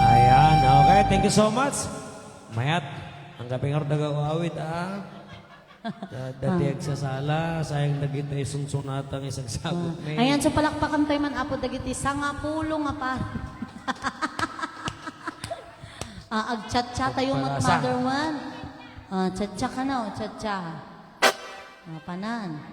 Ayan, okay. Thank you so much. Mayat, ang kapingar nag-awit dati sa sala, sayang nagita isunsunatang isang sagot may. Ayan, so palakpakan tayo man apo dagiti sanga pulo nga pa. Agchatcha tayo mat Pagpalasa. mother one. Chatcha ka na, chatcha. Panan.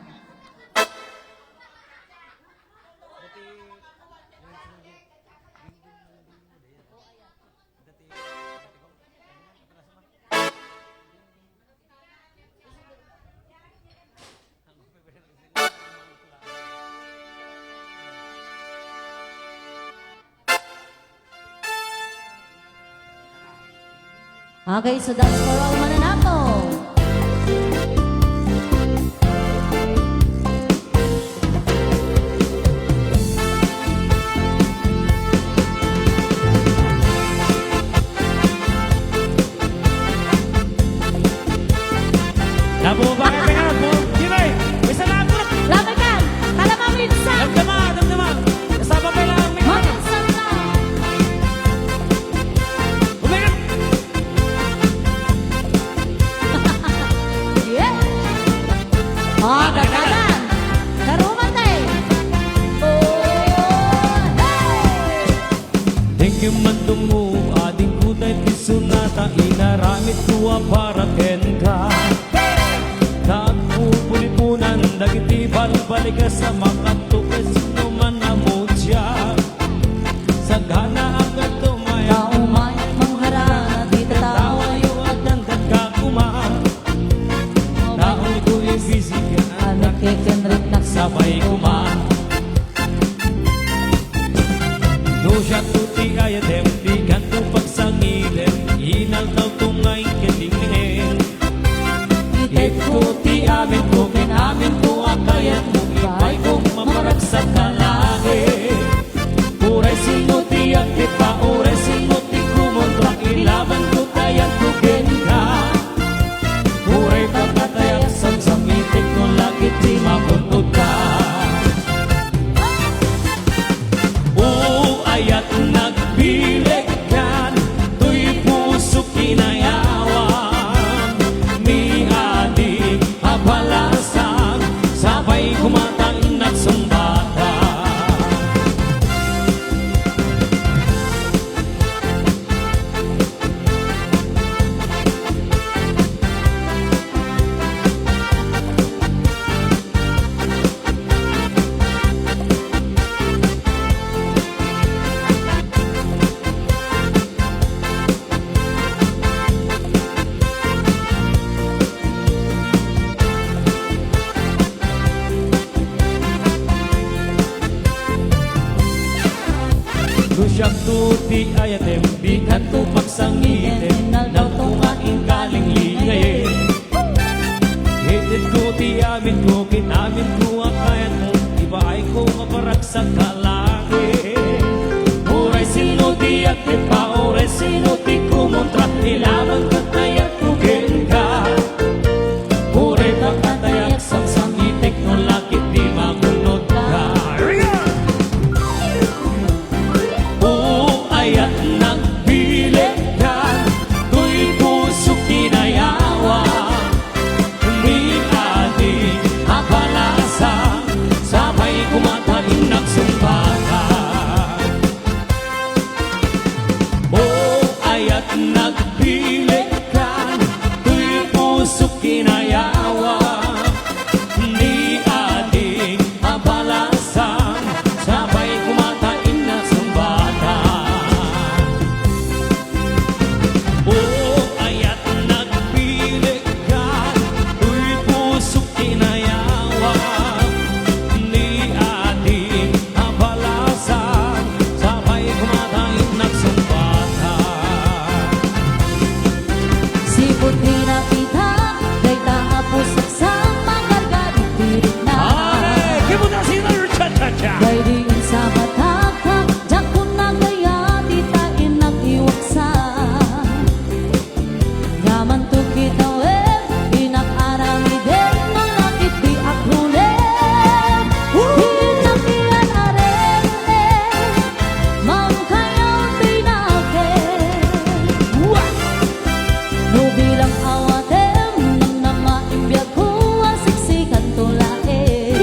Okay, so that's for all mananapo. Labo ba kayo pingarap po? Ginoy, isa na ako. Labagan! Kalamamlinsan! Damdama. Kasama pa lang may Maminsan na! Umagat! Yeah! Dagdagan! Karuman tayo! Oh! Hey! Thank you man tungo, ading kutay tisunata, inaramit tuwa para ken ka. Nagpupulipunan, dagiti balbalik ka sa makatukas, sino man na mo siya. Sagana agad tumaya, Kaumay, mangharana, di tatawa tawayo at hanggang kakuma. Taon ko ibisigan, Anak kikenrit na sabay kuma. No siya tuti ay adempi, kanto pagsangilin, inal daw tungay kilingin. Ikuti amin ko, kinamin ko ang kayat mo, ipay kong mamarag sa kalahi. Uray sinuti ang tipa, uray sinuti kumontra, ilaban ko tayang tugin ka. Uray pagkatayak sa samitik ko, lagit di mabuntod ka. Ayat nagbilig kan, tuy puso kinayawan. Ni adik abalasan, di ayatem, di kanto pagsangitem, nang kumain kaling ligay. Hitit ko, ti amin ko, kinamin ko ang kayat mo, iba ay ko maparag sa kalaki. Oray sino di akit pa, oray sino di kumontra, ilaman ka tayak kugin ka. Oray pagkatayak sang sangitek no lakit di makunod ka. Oo, ayat nagbilit ka, tuy puso kinayawa. Ni adi apalasa, sabay kumatain nagsumbata. Oo, ayat nagbilit ka, tuy puso kinayawa. Ni adi apalasa, sabay kumatain nagsumbata. Oo, ayat nagpilit ka, tuy puso kinayawa. Ni ating abalasan, sabay kumatain nagsumbata. Sipot di na kita, day taapusak sa magargarit pirit na. Ay, kibuta sila yung cha-cha-cha. Day diin sa bataka, diyan ko na kaya di tain at iwaksan. Yaman to kita inak-arami din, no lakit di akrunin. Hinakian arene, mang kayaw tinakin. No bilang awatem, nang namaimbiyag ko ang siksikan tulain.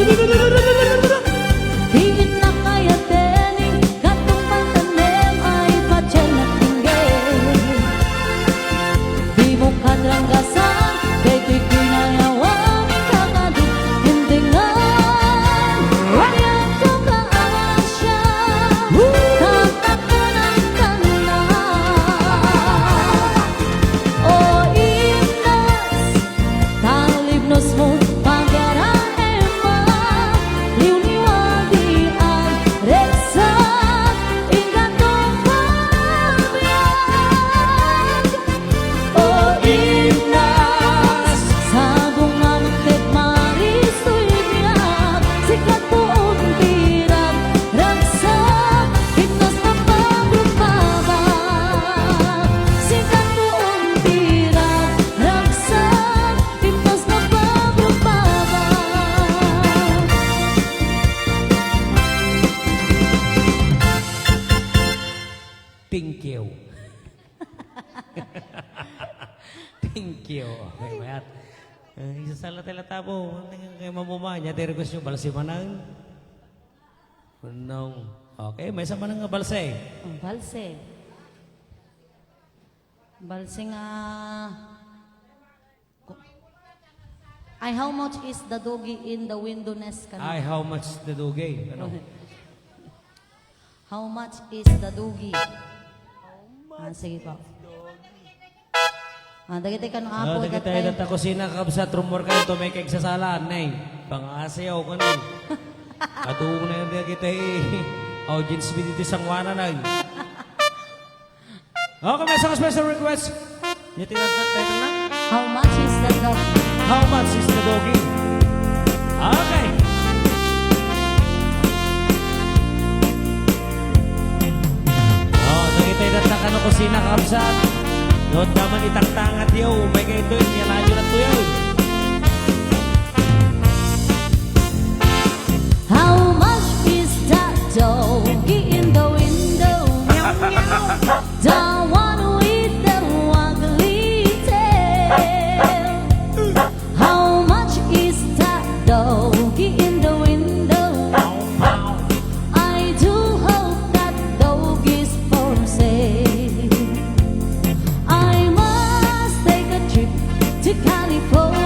Diin na kaya tening, gatong pantanem ay padyay na tinggay. Di mo kadranggasan, kay to'y kinayawang ikakadit hindingan. Ayaw ko kaasya, tatakpan ang tanan. O inas, talibnos mo, pagaraema, liwniwadi ang reksa, ingatong pabiyag. O inas, sabong mamutit maristo'y biyag, sikat buong tirang ragsak, hipnos na pagpapabag. Sikat buong tirang ragsak, hipnos na pagpapabag. Thank you. Thank you. Okay, mayat. Isa sa latay-lata mo, kay mamumanya, te request nyo, balsi manang. Unong. Okay, may isa manang nga balse. Ang balse. Balse nga... Ay, how much is the doggy in the window nest ka na? Ay, how much the dugay? Ano? How much is the doggy? Sige po. Dagiti ka no apo. Dagiti tayo data kusina kabsat rumor kayo to may kagsasalaan na pangasayaw ka na Atuong na yun kita audience mo dito sang wana na Okay, may isang special request. Yung tinatay na? How much is the doggy? How much is the doggy? Okay. Nakitay na kano kusina kabsat. Doon naman itangtangat yaw. May kayo ito yun. Yalayo na ito yaw. How much is that doggy in the window? Meow, meow. The one with the ugly tail. How much is that doggy in the window? I do hope that dog is for sale. I must take a trip to California.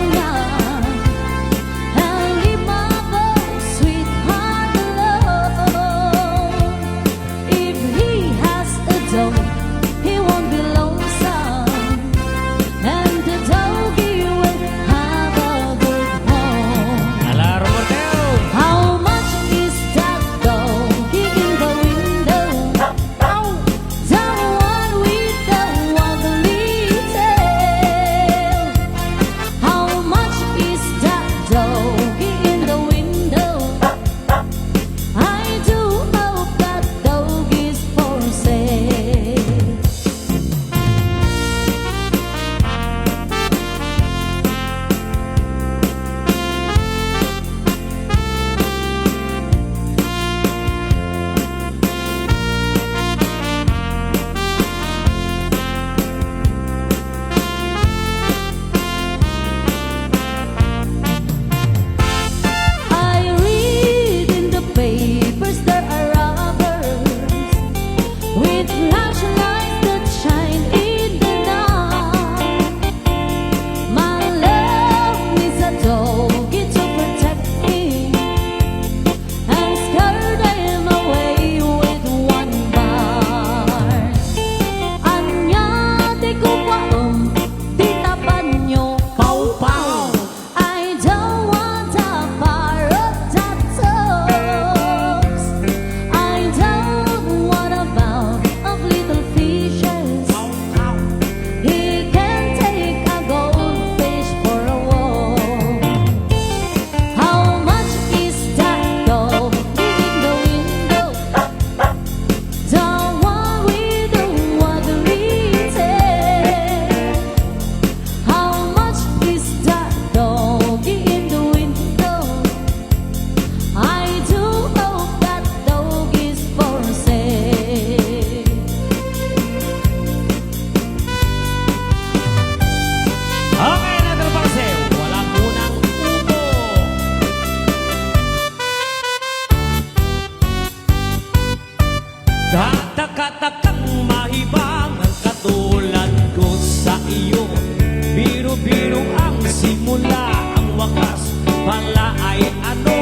pala ay ano,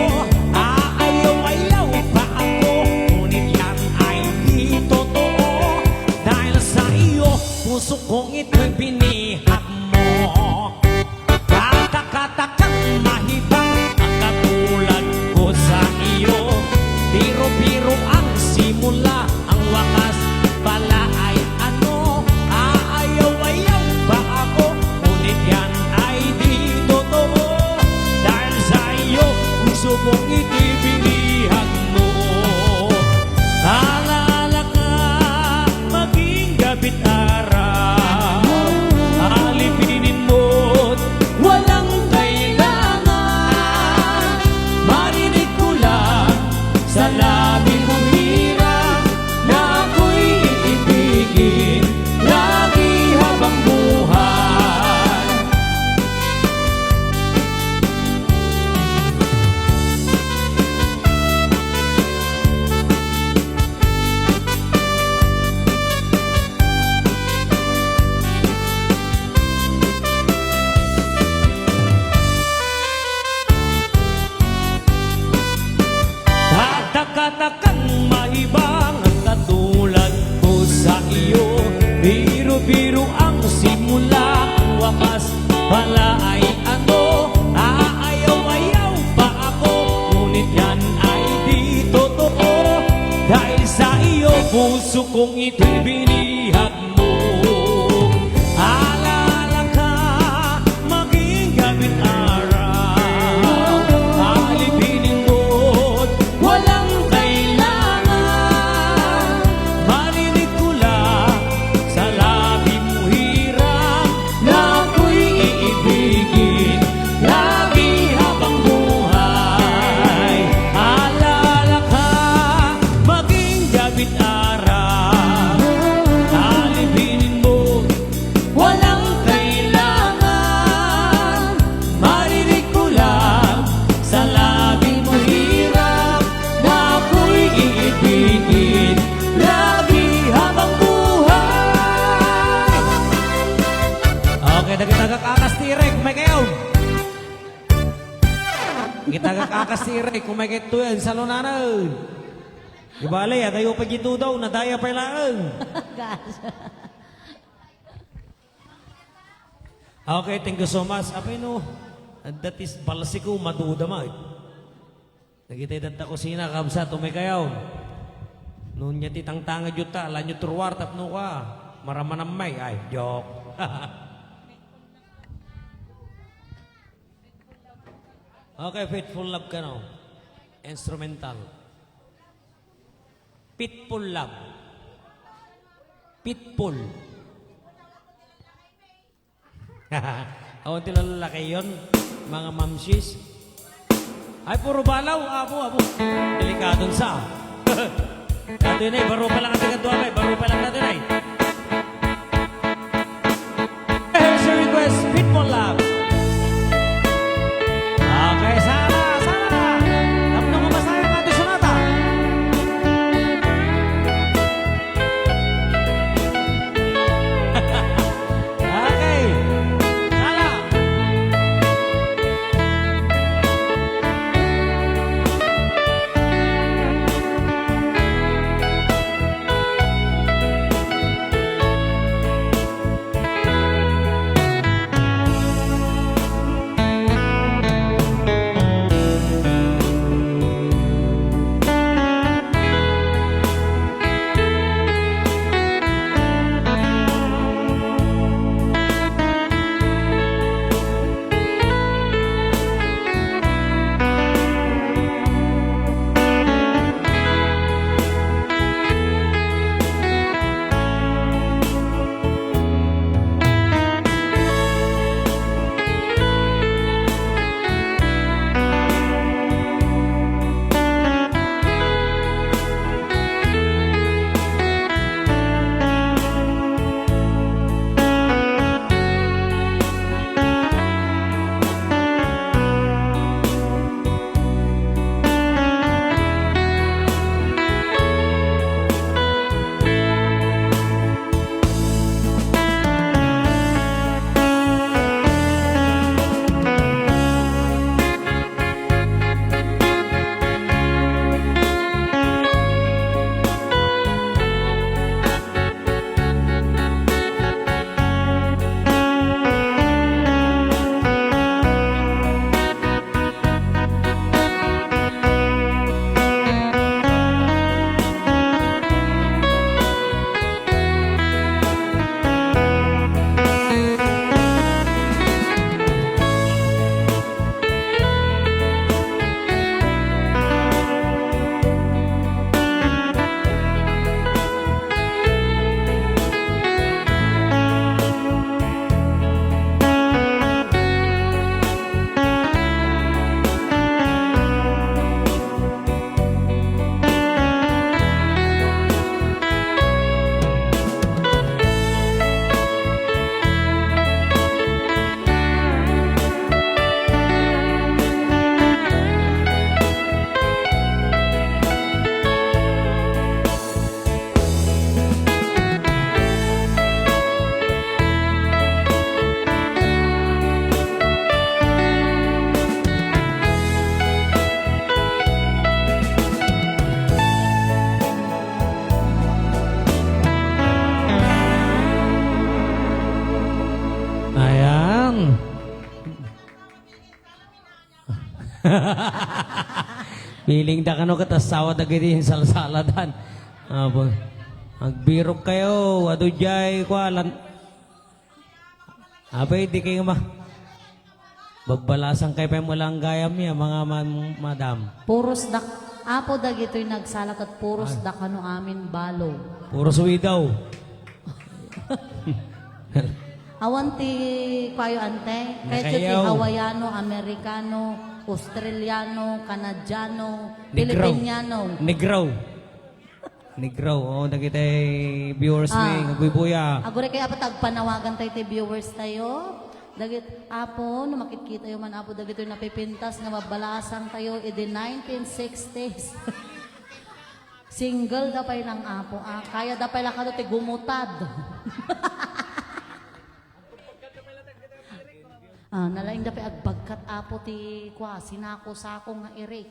aayaw-ayaw pa ako, ngunit yan ay di totoo. Dahil sa iyo, puso kong ito'y binihag mo. Katakang mahibang ang katulad ko sa iyo. Biro-biro ang simula, ang wakas pala ay ano, aayaw-ayaw pa ako, ngunit yan ay di totoo. Dahil sa iyo, puso kong itibinihag mo. Alaala ka, maging gabi't araw, alipinin mo't walang kailangan. Marinig ko lang sa labi mong hirap na ako'y iibigin lagi habang buhay. Katakang mahibang ang katulad ko sa iyo. Biro-biro ang simula, ang wakas pala ay ano, aayaw-ayaw pa ako, ngunit yan ay di totoo. Dahil sa iyo, puso kong itibinihag mo. Alaala ka, maging gabi't araw, alipinin mo't walang kailangan. Marinig ko lang sa labi mo hirap na ako'y iibigin lagi habang buhay. Alala ka, maging gabi't araw, alipinin mo walang kailangan. Marinig ko lang sa labi mo hirap na ako'y iibigin lagi habang buhay. Okay, nagkakakastire kung may kayo. Nagkakakastire kung may kayo tuyan sa lunanan. Ibali, adayo pa gito daw, nadaya pa ilaan. Okay, thank you so much. Apay no, that is balasiku madudamay. Nagitay danta kusina, kamsa, tumikayaw. Noon niya titang tanga juta, lanyo turwar, tapno ka. Maramanamay, ay, joke. Okay, Faithful Love ka no. Instrumental. Pitful Love. Pitful. Awan tila lalaki yun, mga mamsis. Ay, puro balaw, abo. Delikadon sa. Dati na, baro pa lang ang tigadwa, baro pa lang dati na. Here's your request, Pitful Love. Okay, sana. Tapos nung mamasaya ang ating sonata. Okay, sana. Piling da kano katasawa da giti yung salasaladan. Apo. Magbirok kayo, adujay ko alan. Abay, di kayo bagbalasan kayo pa mo lang gayam niya, mga madam. Puros dak, apo dagito'y nagsalak at puros dak ano amin balo. Puro suwi daw. Awan ti kayo ante, kahit ti Nakayaw. Hawaiano, Amerikano, Australiano, Kanadyano, Negraw. Pilipiniano. Negraw. Negraw. Oh, nakita viewers ni Ngaguybuya. Agore kaya apat agpanawagan tayo ti viewers tayo. Dagit apo, no makikita yung man apo dagito yung napipintas nga mabalasan tayo in the 1960s. Single da pa'y ng apo. Kaya da pa'y lakado ti gumutad. Nalaing da pa'y agbagkat apo ti kwa, sinako sako nga irik.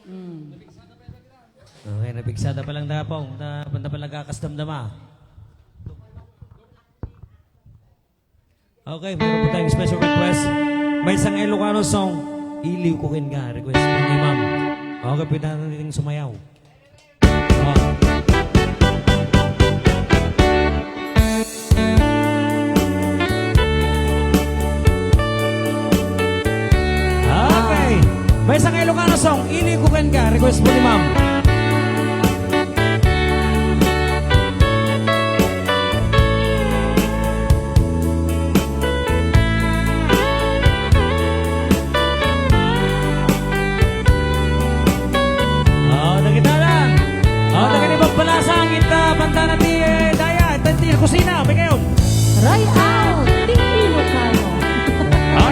Okay, nabigsada pa lang dapong. Banda pa lang kakasdamdama. Okay, meron po tayong special request. May isang Ilocano song, Iliw ko kin ka. Request po ni ma'am. Okay, pwede natin sumayaw. Okay, may isang Ilocano song, Iliw ko kin ka. Request po ni ma'am. Banda na ti Daya, ti kusina, may kayo. Ray out, di Ilocano.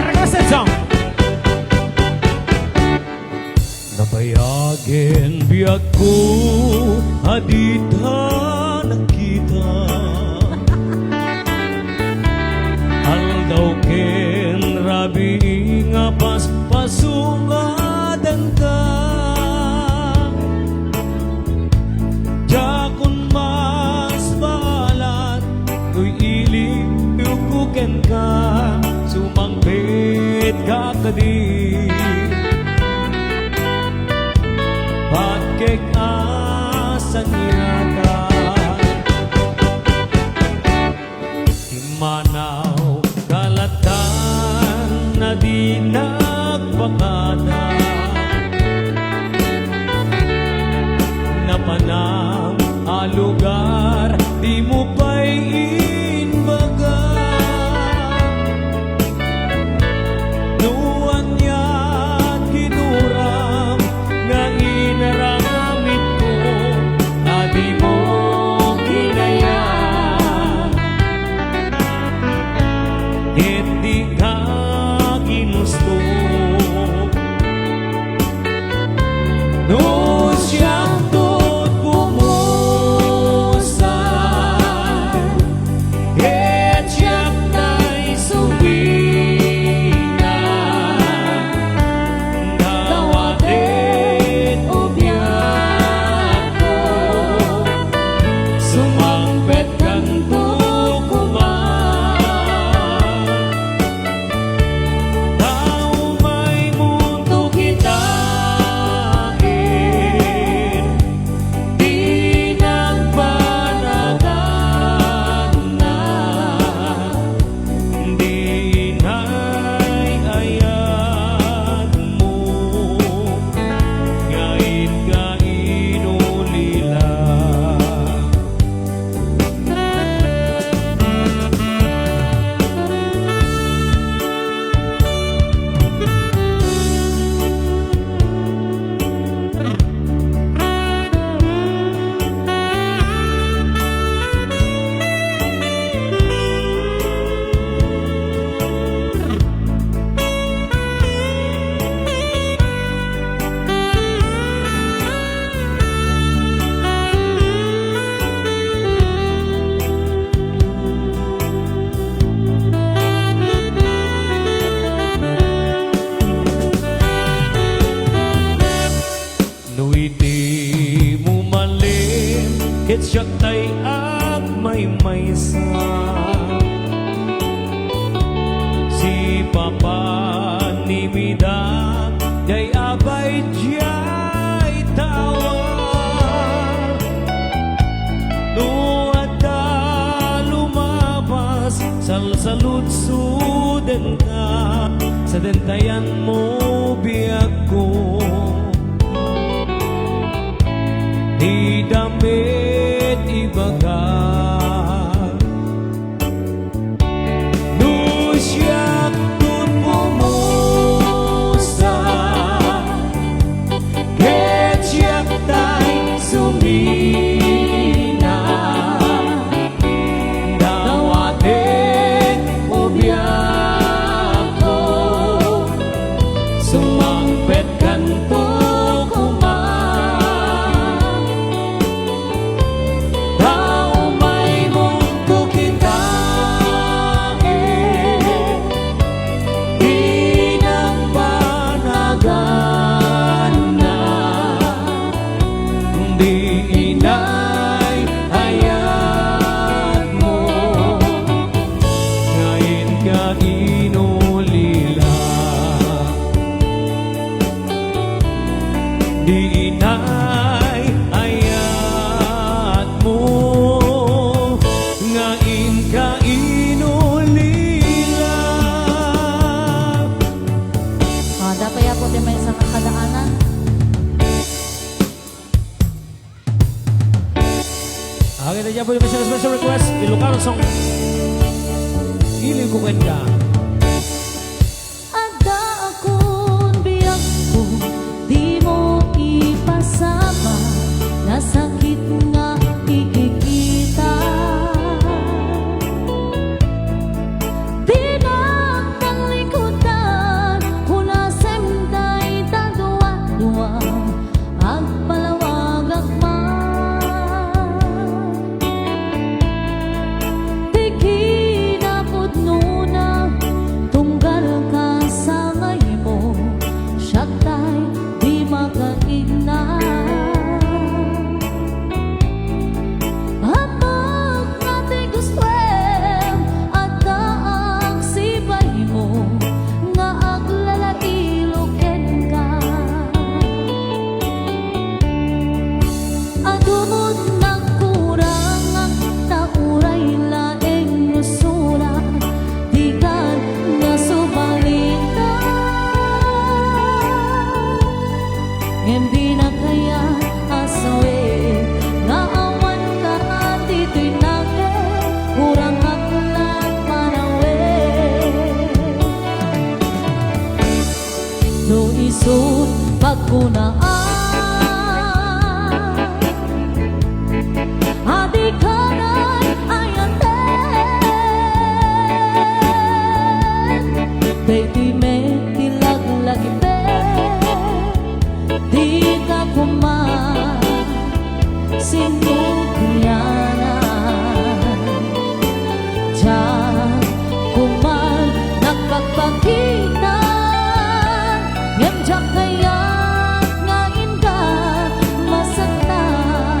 Requested song. Napayagin biyag ko, adita nakita. Aldaw ken rabi nga pasungadan ka. Jakun mas balat, tuy iliw kuken ka, sumangbit ka kadi. Pagkik asan yata, imanaw kalatan na di nagbakada. Napanang alugar, di mo pa'y inbaga. Nuwan niya't kinuram, nga inaramit ko, na di mo kinaya. Hindi ka ginusto. No siyang Ket siya tay may maysa. Si Papa ni Mida day abay jay tawa nuada lumabas salsaludsuden ka sa dentayan mo biyak ko di damit ibaga nusyak tun pumusa ketyak tay sumina dawatin mo biyak ko sumangpet kanto di inay ayat mo ngain ka inulila. Dapat po din may isang kakadaanan. Okay, na dyan po yung special request Ilocano song Ilig ko ka Ada akong biyak ko, di mo ipasama, nasakit nga ikikita. Di na talikutan, hulasem day tadua-dua, agpalawag akman. Di kinapudno na, tunggal ka sa ngay mo, siya tay di makaigna. Amag nati gustuem, at daang sibay mo, nga aglalailogin ka. Adumod ng kurang ang nauray laeng nusura, di ka nasubalita. Hindi na kaya asawe, naawan ka dito'y nake, kurang aklat manawe. No isut pagkunaan, adi ka na'y ayaten, baby me tilaglagite, di ka kuman sinugyanan. Diyan kuman nagpagpakitan, ngem diyan kaya't ngayon ka masaktan.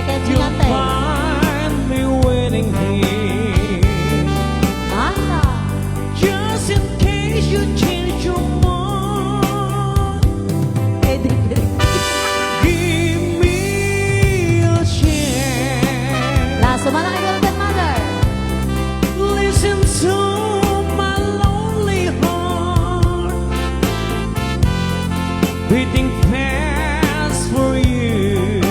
You'll Kenjilante. find me waiting here. Anda. Just in case you change your mind, give me a chance. Laso malaki Golden Mother. Listen to my lonely heart beating fast for you.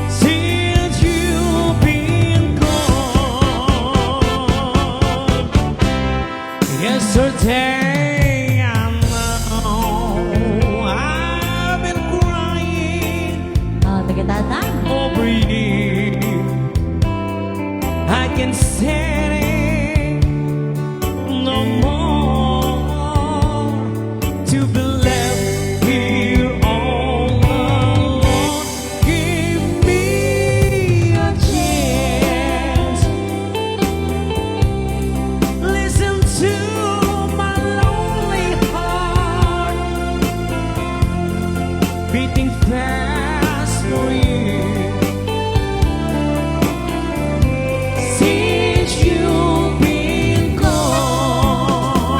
Since you've been gone, yesterday I know I've been crying Taga-tatay. over you. I can stand it no more to be left here all alone. Give me a chance. Listen to my lonely heart beating fast for you. Since you've been gone,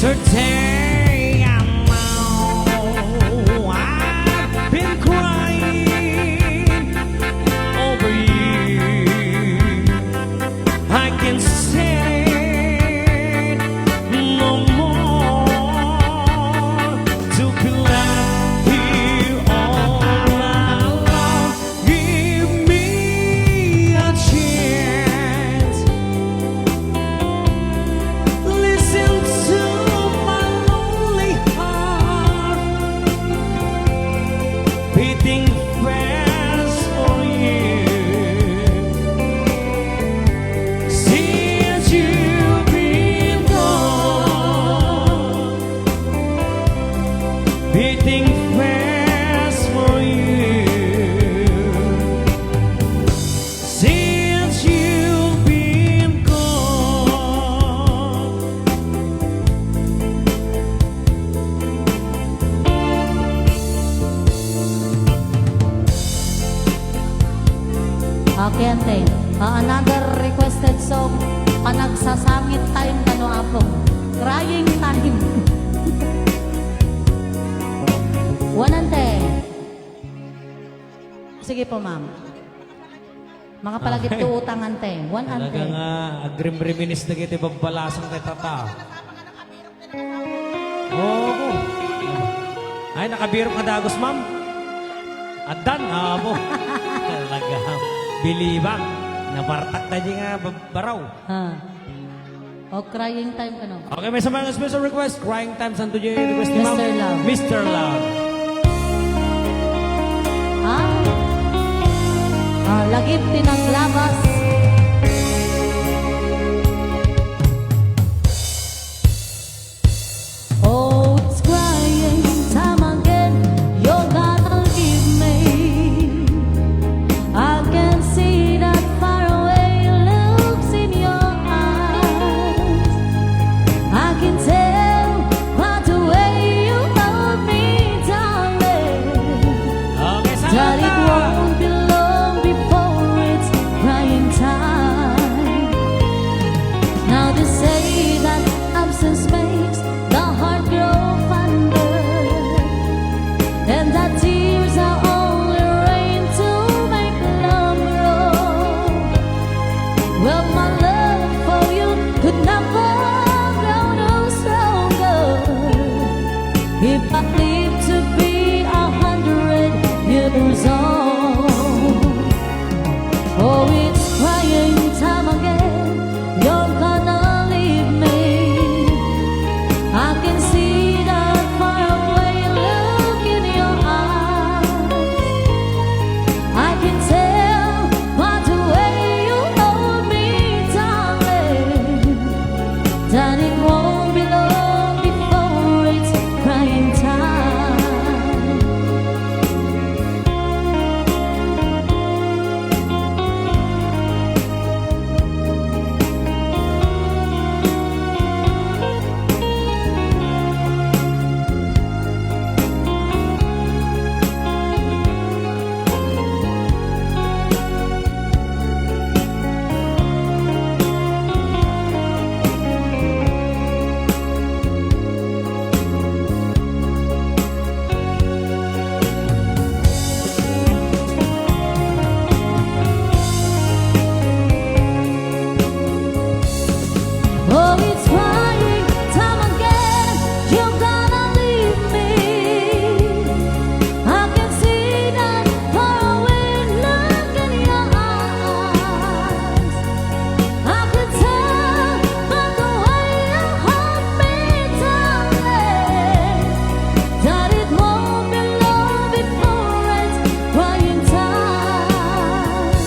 yesterday I know I've been crying over you. I can say it no more to be left here all alone. Give me a chance. Listen to my lonely heart beating fast for you. Since you've been gone, beating fast for you. Since you've been gone. Okay, ante. Another requested song. Panagsasangit time kano apong. Crying time. One, ante. Sige po, ma'am. Mga palagit to utang, ante. One, ante. Talagang agrim-reminis na kita babalasang kay tata. Oo. Ay, nakabiro ka dagos, ma'am. Adan, abo. Talaga. Bilibang. Nabartak na di nga baraw. Ha. O crying time kano. Okay, may samang special request. Crying time, saan to yung request ni ma'am? Mr. Love. Mr. Love. Ha? Lagip tinang labas. Oh, it's crying time again. You're gonna leave me. I can see that far away looks in your eyes. I can tell by the way you hold me, darling. Okay, That it salamat. won't be long before it's crying If I live to be 100 years old, oh, it's crying time again. You're gonna leave me. I can see that far away look in your eyes. I can tell by the way you hold me, darling, that it won't be long before it's crying time. Oh, it's crying time again. You're gonna leave me. I can see that faraway look in your eyes. I can tell by the way you hold me, darling, that it won't be long before it's crying time.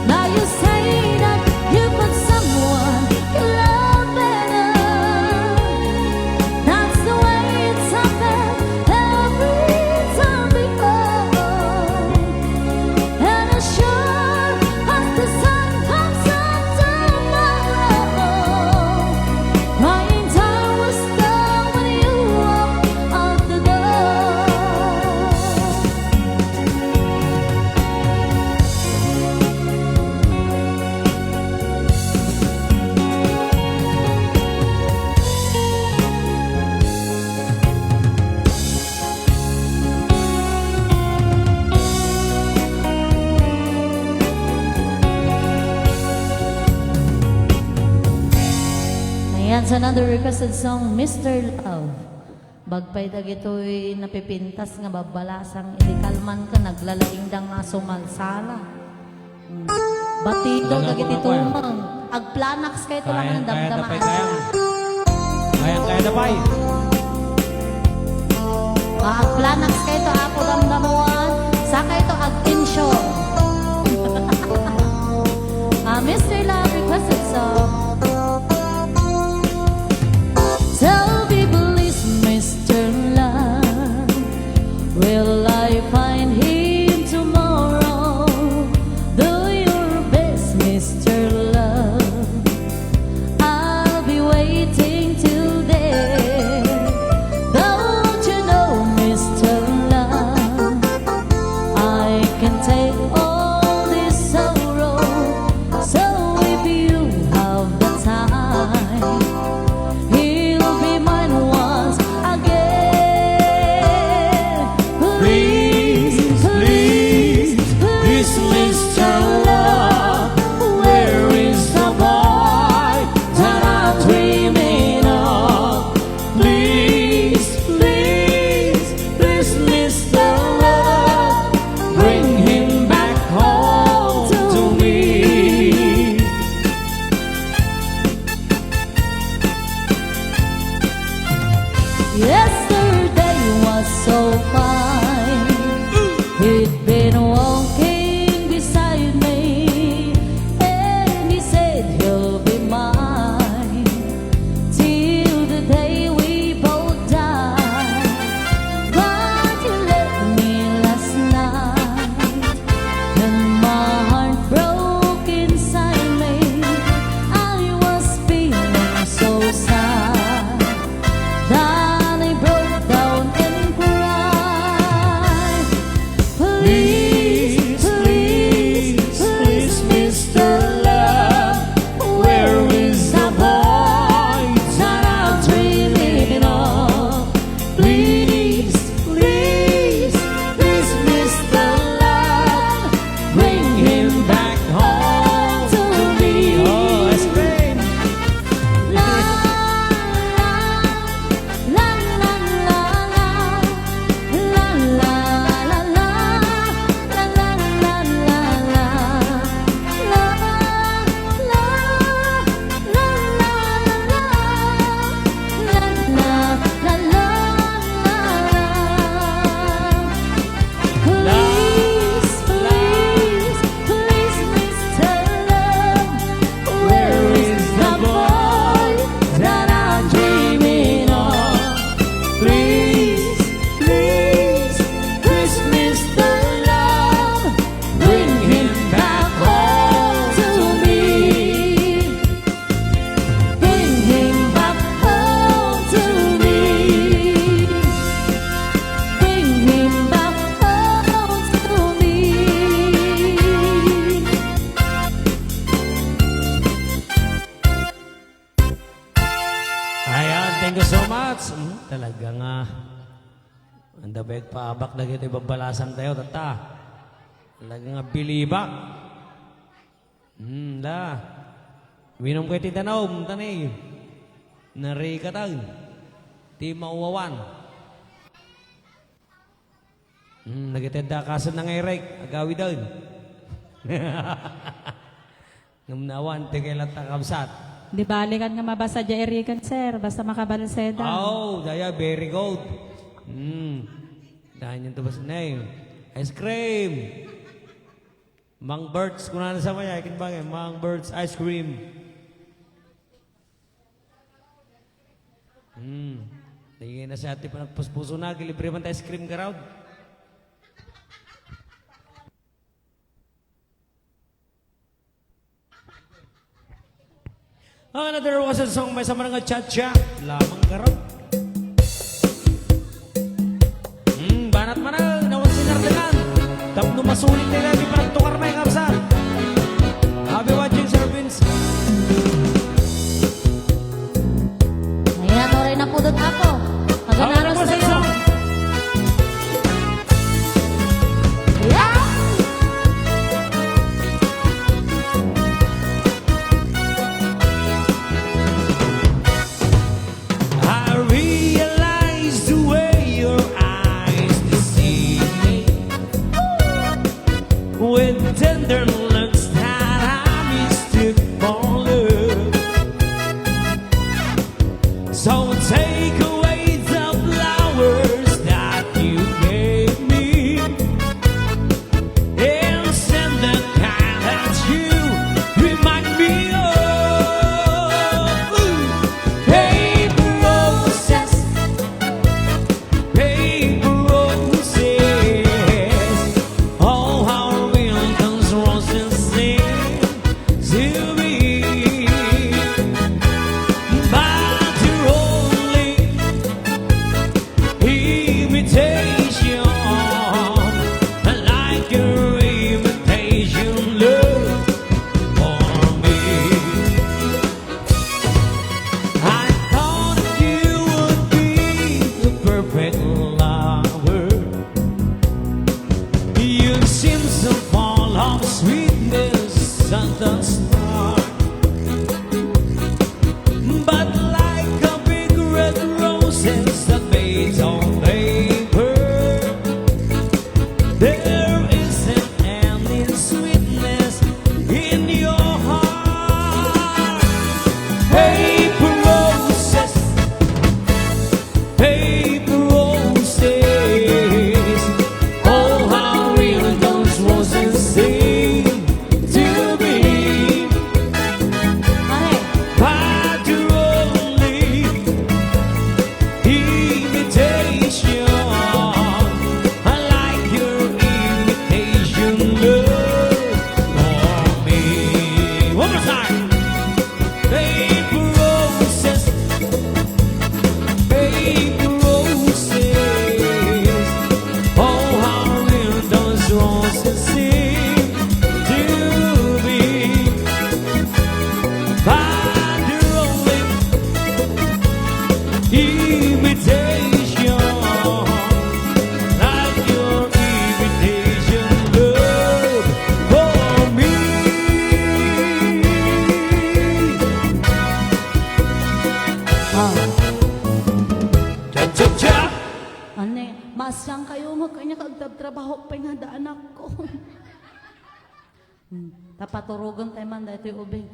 Now you say that you put someone you love better. That's the way it's happened every time before. And as sure as the sun comes up tomorrow, crying time will start when you walk out the door. Ayan, sa another requested song, Mr. Love. Bagpay dag ito'y napipintas nga babalasang ilikalman ka, naglalaing dang nga sumalsala. Batido Wala dag na iti po, tumang. Agplanax kayo ito lang ang Kaya na damdamaan. pay, kaya na pay. Agplanax kayo ito, apo damdamuan. Saka ito ag-insure. Mr. Love requested song. Tell people it's Mr. Love. Will I find him tomorrow? Do your best, Mr. Love. I'll be waiting till then. Don't you know, Mr. Love, I can take all this sorrow. So if you have the time, he'll be mine once again. Please, please, please, Mr. Love, where is the boy that I'm dreaming of? Please, please, please, Mr. Love, bring him back home to me. Yesterday was so fine. He'd been walking beside me, and he said he'll be mine till the day we both die. But he left me last night, and my heart broke inside me. I was feeling so sad that I broke Talaga nga. Ang dabek paabak na gito ibabalasan tayo, tata. Talaga nga bilibak. Da. Minom kayo titanaw, tanay. Nari ka tag. Di mauwawan. Nagitenda kasan na ngay rek. Agawi daw. Ngamnawan, tigailat na kamsat. Di balikan nga mabasa dya irikan, sir. Basta makabalseda. Oh, daya, very good. Dahil yung tubas na yun. Ice cream. Mang Bert's, kung ano sa maya, ikin ba Mang Bert's ice cream. Tingin na si ate pa nagpuspuso na, gilibre man tayo ice cream ka raw. Another was a song may sama nga cha-cha. Lamang ka raw. Banat manang, nawag sinardagan. Tapno masulit nila, di parang tukar may kapsa. Happy watching, Sir Vince. Ayan, oray na pudot ako. Maganaro Ako na po sa sa'yo. song. Yeah! I realize the way your eyes deceive me with tender looks that I mistook for love. So take away the flowers that you gave me and send the kind that you remind me of. Paper roses, paper roses. Oh, how real those roses seem to be. But you're only imitation, like your imitation love for me. I thought you would be the perfect lover. You seem so full of sweetness at the start, but like a big red roses that fades on paper, there isn't any sweetness in your heart. Paper roses, paper roses. Oh, how real those roses seem to be. Ay, But you're only imitation, like your imitation love for me. One more time. Paper roses, paper roses. Oh, how real those roses seem to be. But you're only imitation, like your imitation love for me. Cha-cha-cha! ane, masyang kayo mo kanya kagtrabaho pa nga daan ako. Tapaturugan tayo man dahil ito'y ubing.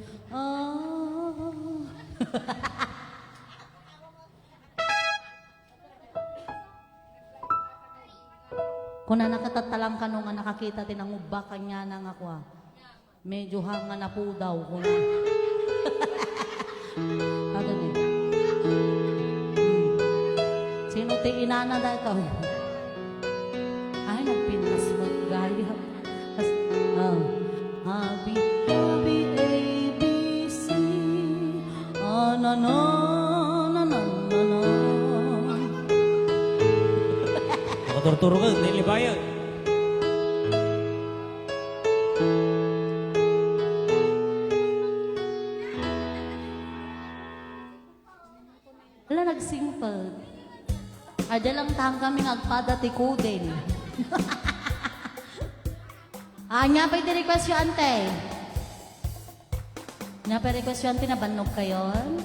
Kung na nakatatalang ka nung nga nakakita tinangubak kanya nang ako medyo hanga na po daw. Kung na. Agad eh. Sino ti inana dahil ito? Ay, nagpintas mo. Gaya. Tas, happy, happy, A, B, C. Na, na, na, na, na, na. Nakaturturo ka, nilibayan. Wala nag-simple. Ada lang tang kami agpada ti kudin. Nya pa iti request yung ante. Nya pa request yung ante na banog kayon.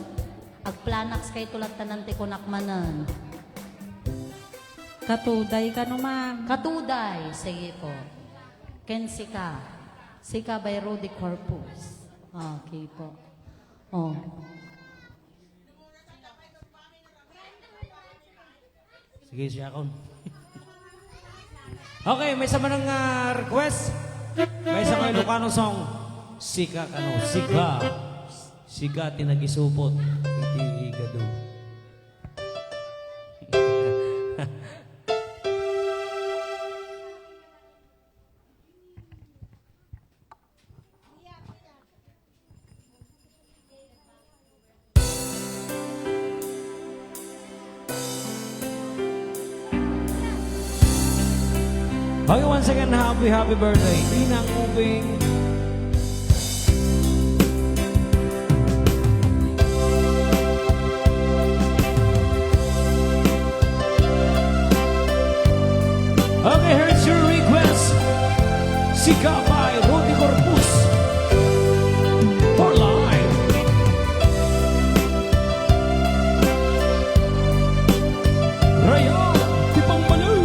Agplanax kay tulad tanan ti kunakmanan. Katuday ka no, ma'am. Katuday, sige po. Ken Sika. Sika by Rudy Corpus. Okay po. Oh. Sige, siya akon. Okay, may isa man ng request. May isa kayo Ilocano song. Sika kano, sika. Sika tinagisupot. Iti gado. Okay, once again, happy birthday. Inang Uping. Okay, here's your request. Sika by Rudy Corpus. For life. Rayon, tipang malu.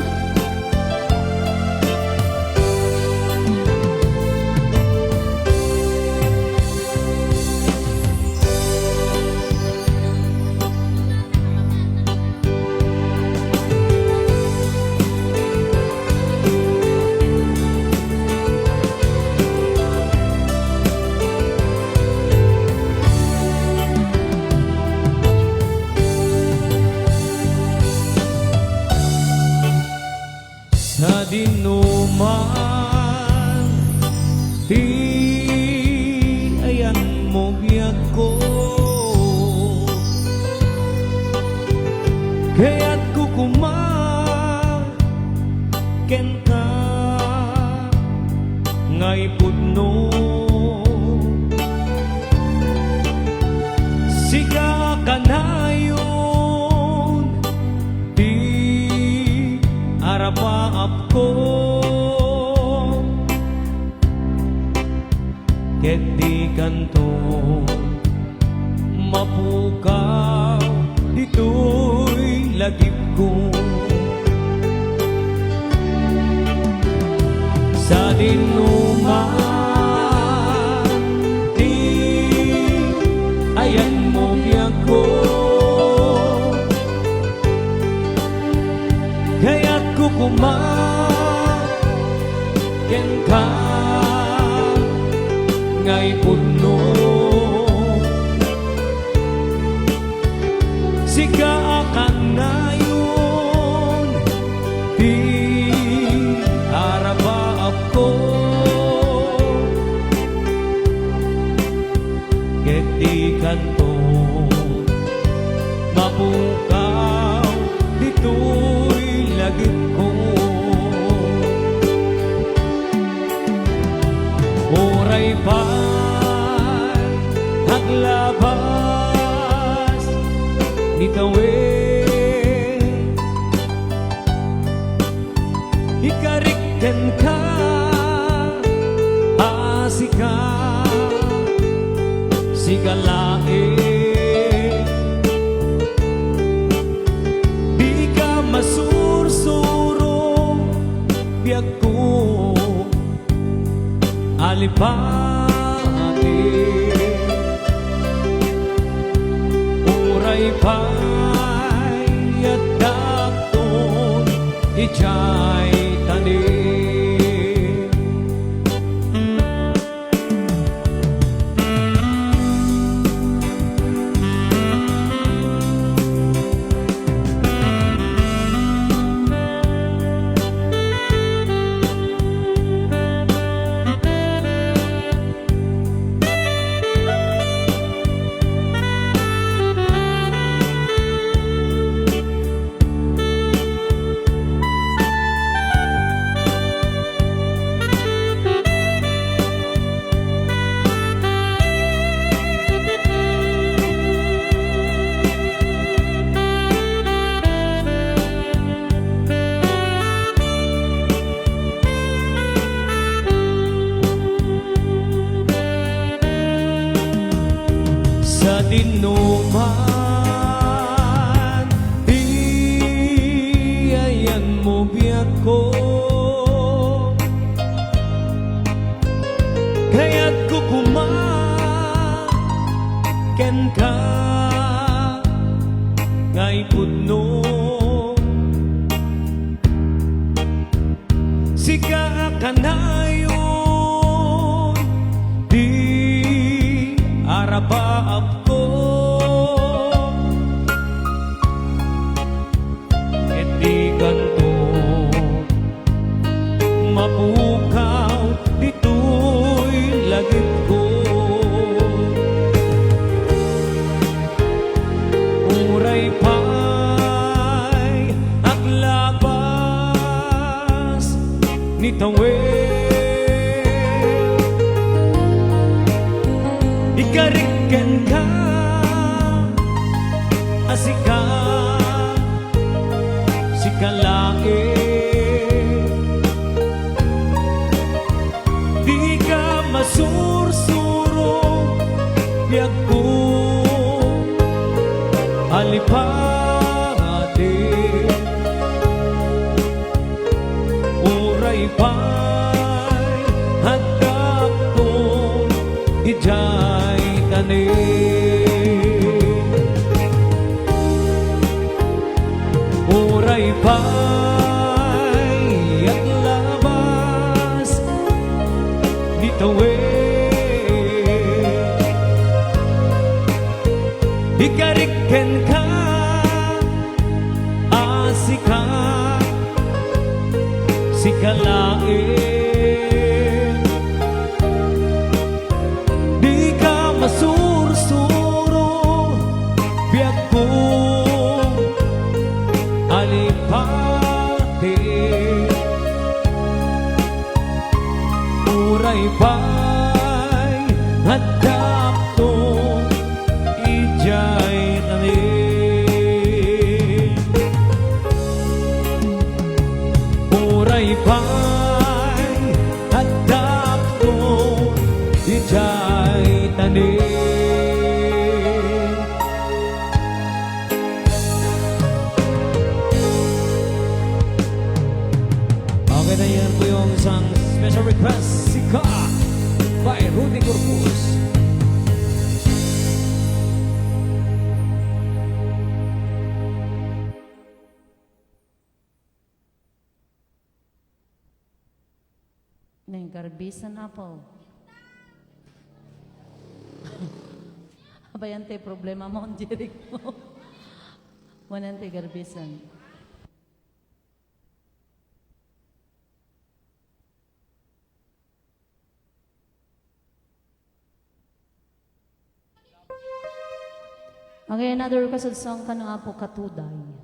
Sa dinuman, di ayan mo biyak ko. Kaya't kukumaken ka ngay pudno. Siga ka na yun, di arapaap ko. Ket di kanto mapukaw, dito'y lagip ko. Sa dinuman, di ayan mo biyak ko. Kaya't kukumaken ka ngay puno. Sika ka na yun, di arabaap ko. Ket di kanto mapukaw, dito'y lagip ko. Oray pa'y naglabas nitawin, ikarikken ka, asika, sigalain. Di ka masursuro, biyak ko alipati. Uray pa'y yadakton, ijay tanim. ko. Kaya't kukumaken ka ngay pudno. Sika ka na yun, di arabaab ko. Et di ganto mapukaw dito'y lagip ko. Uray pa'y aglabas ni tawid, ikariken ka asika sikalae. Di ka masursuro biyag ko alipate. Uray pa'y hadap ko ijay tani. Uray pa'y aglabas ditawid, ikariken ka asika sikalain. Di ka masursuro biyag ko alipate. Uray pa'y hadap to ijay tanin. Uray pa'y hadap to ijay tanin. Okay na yan po yung isang special request, Sika by Rudy Corpus. Nang garbisan na po. Abayante problema mo ang jirik mo. Manante garbisan. Okay, another kasod song ka nga po katuday.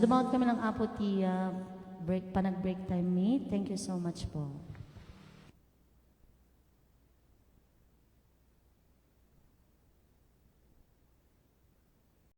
So dumawat kami ng apo ti break, panag-break time me. Thank you so much po.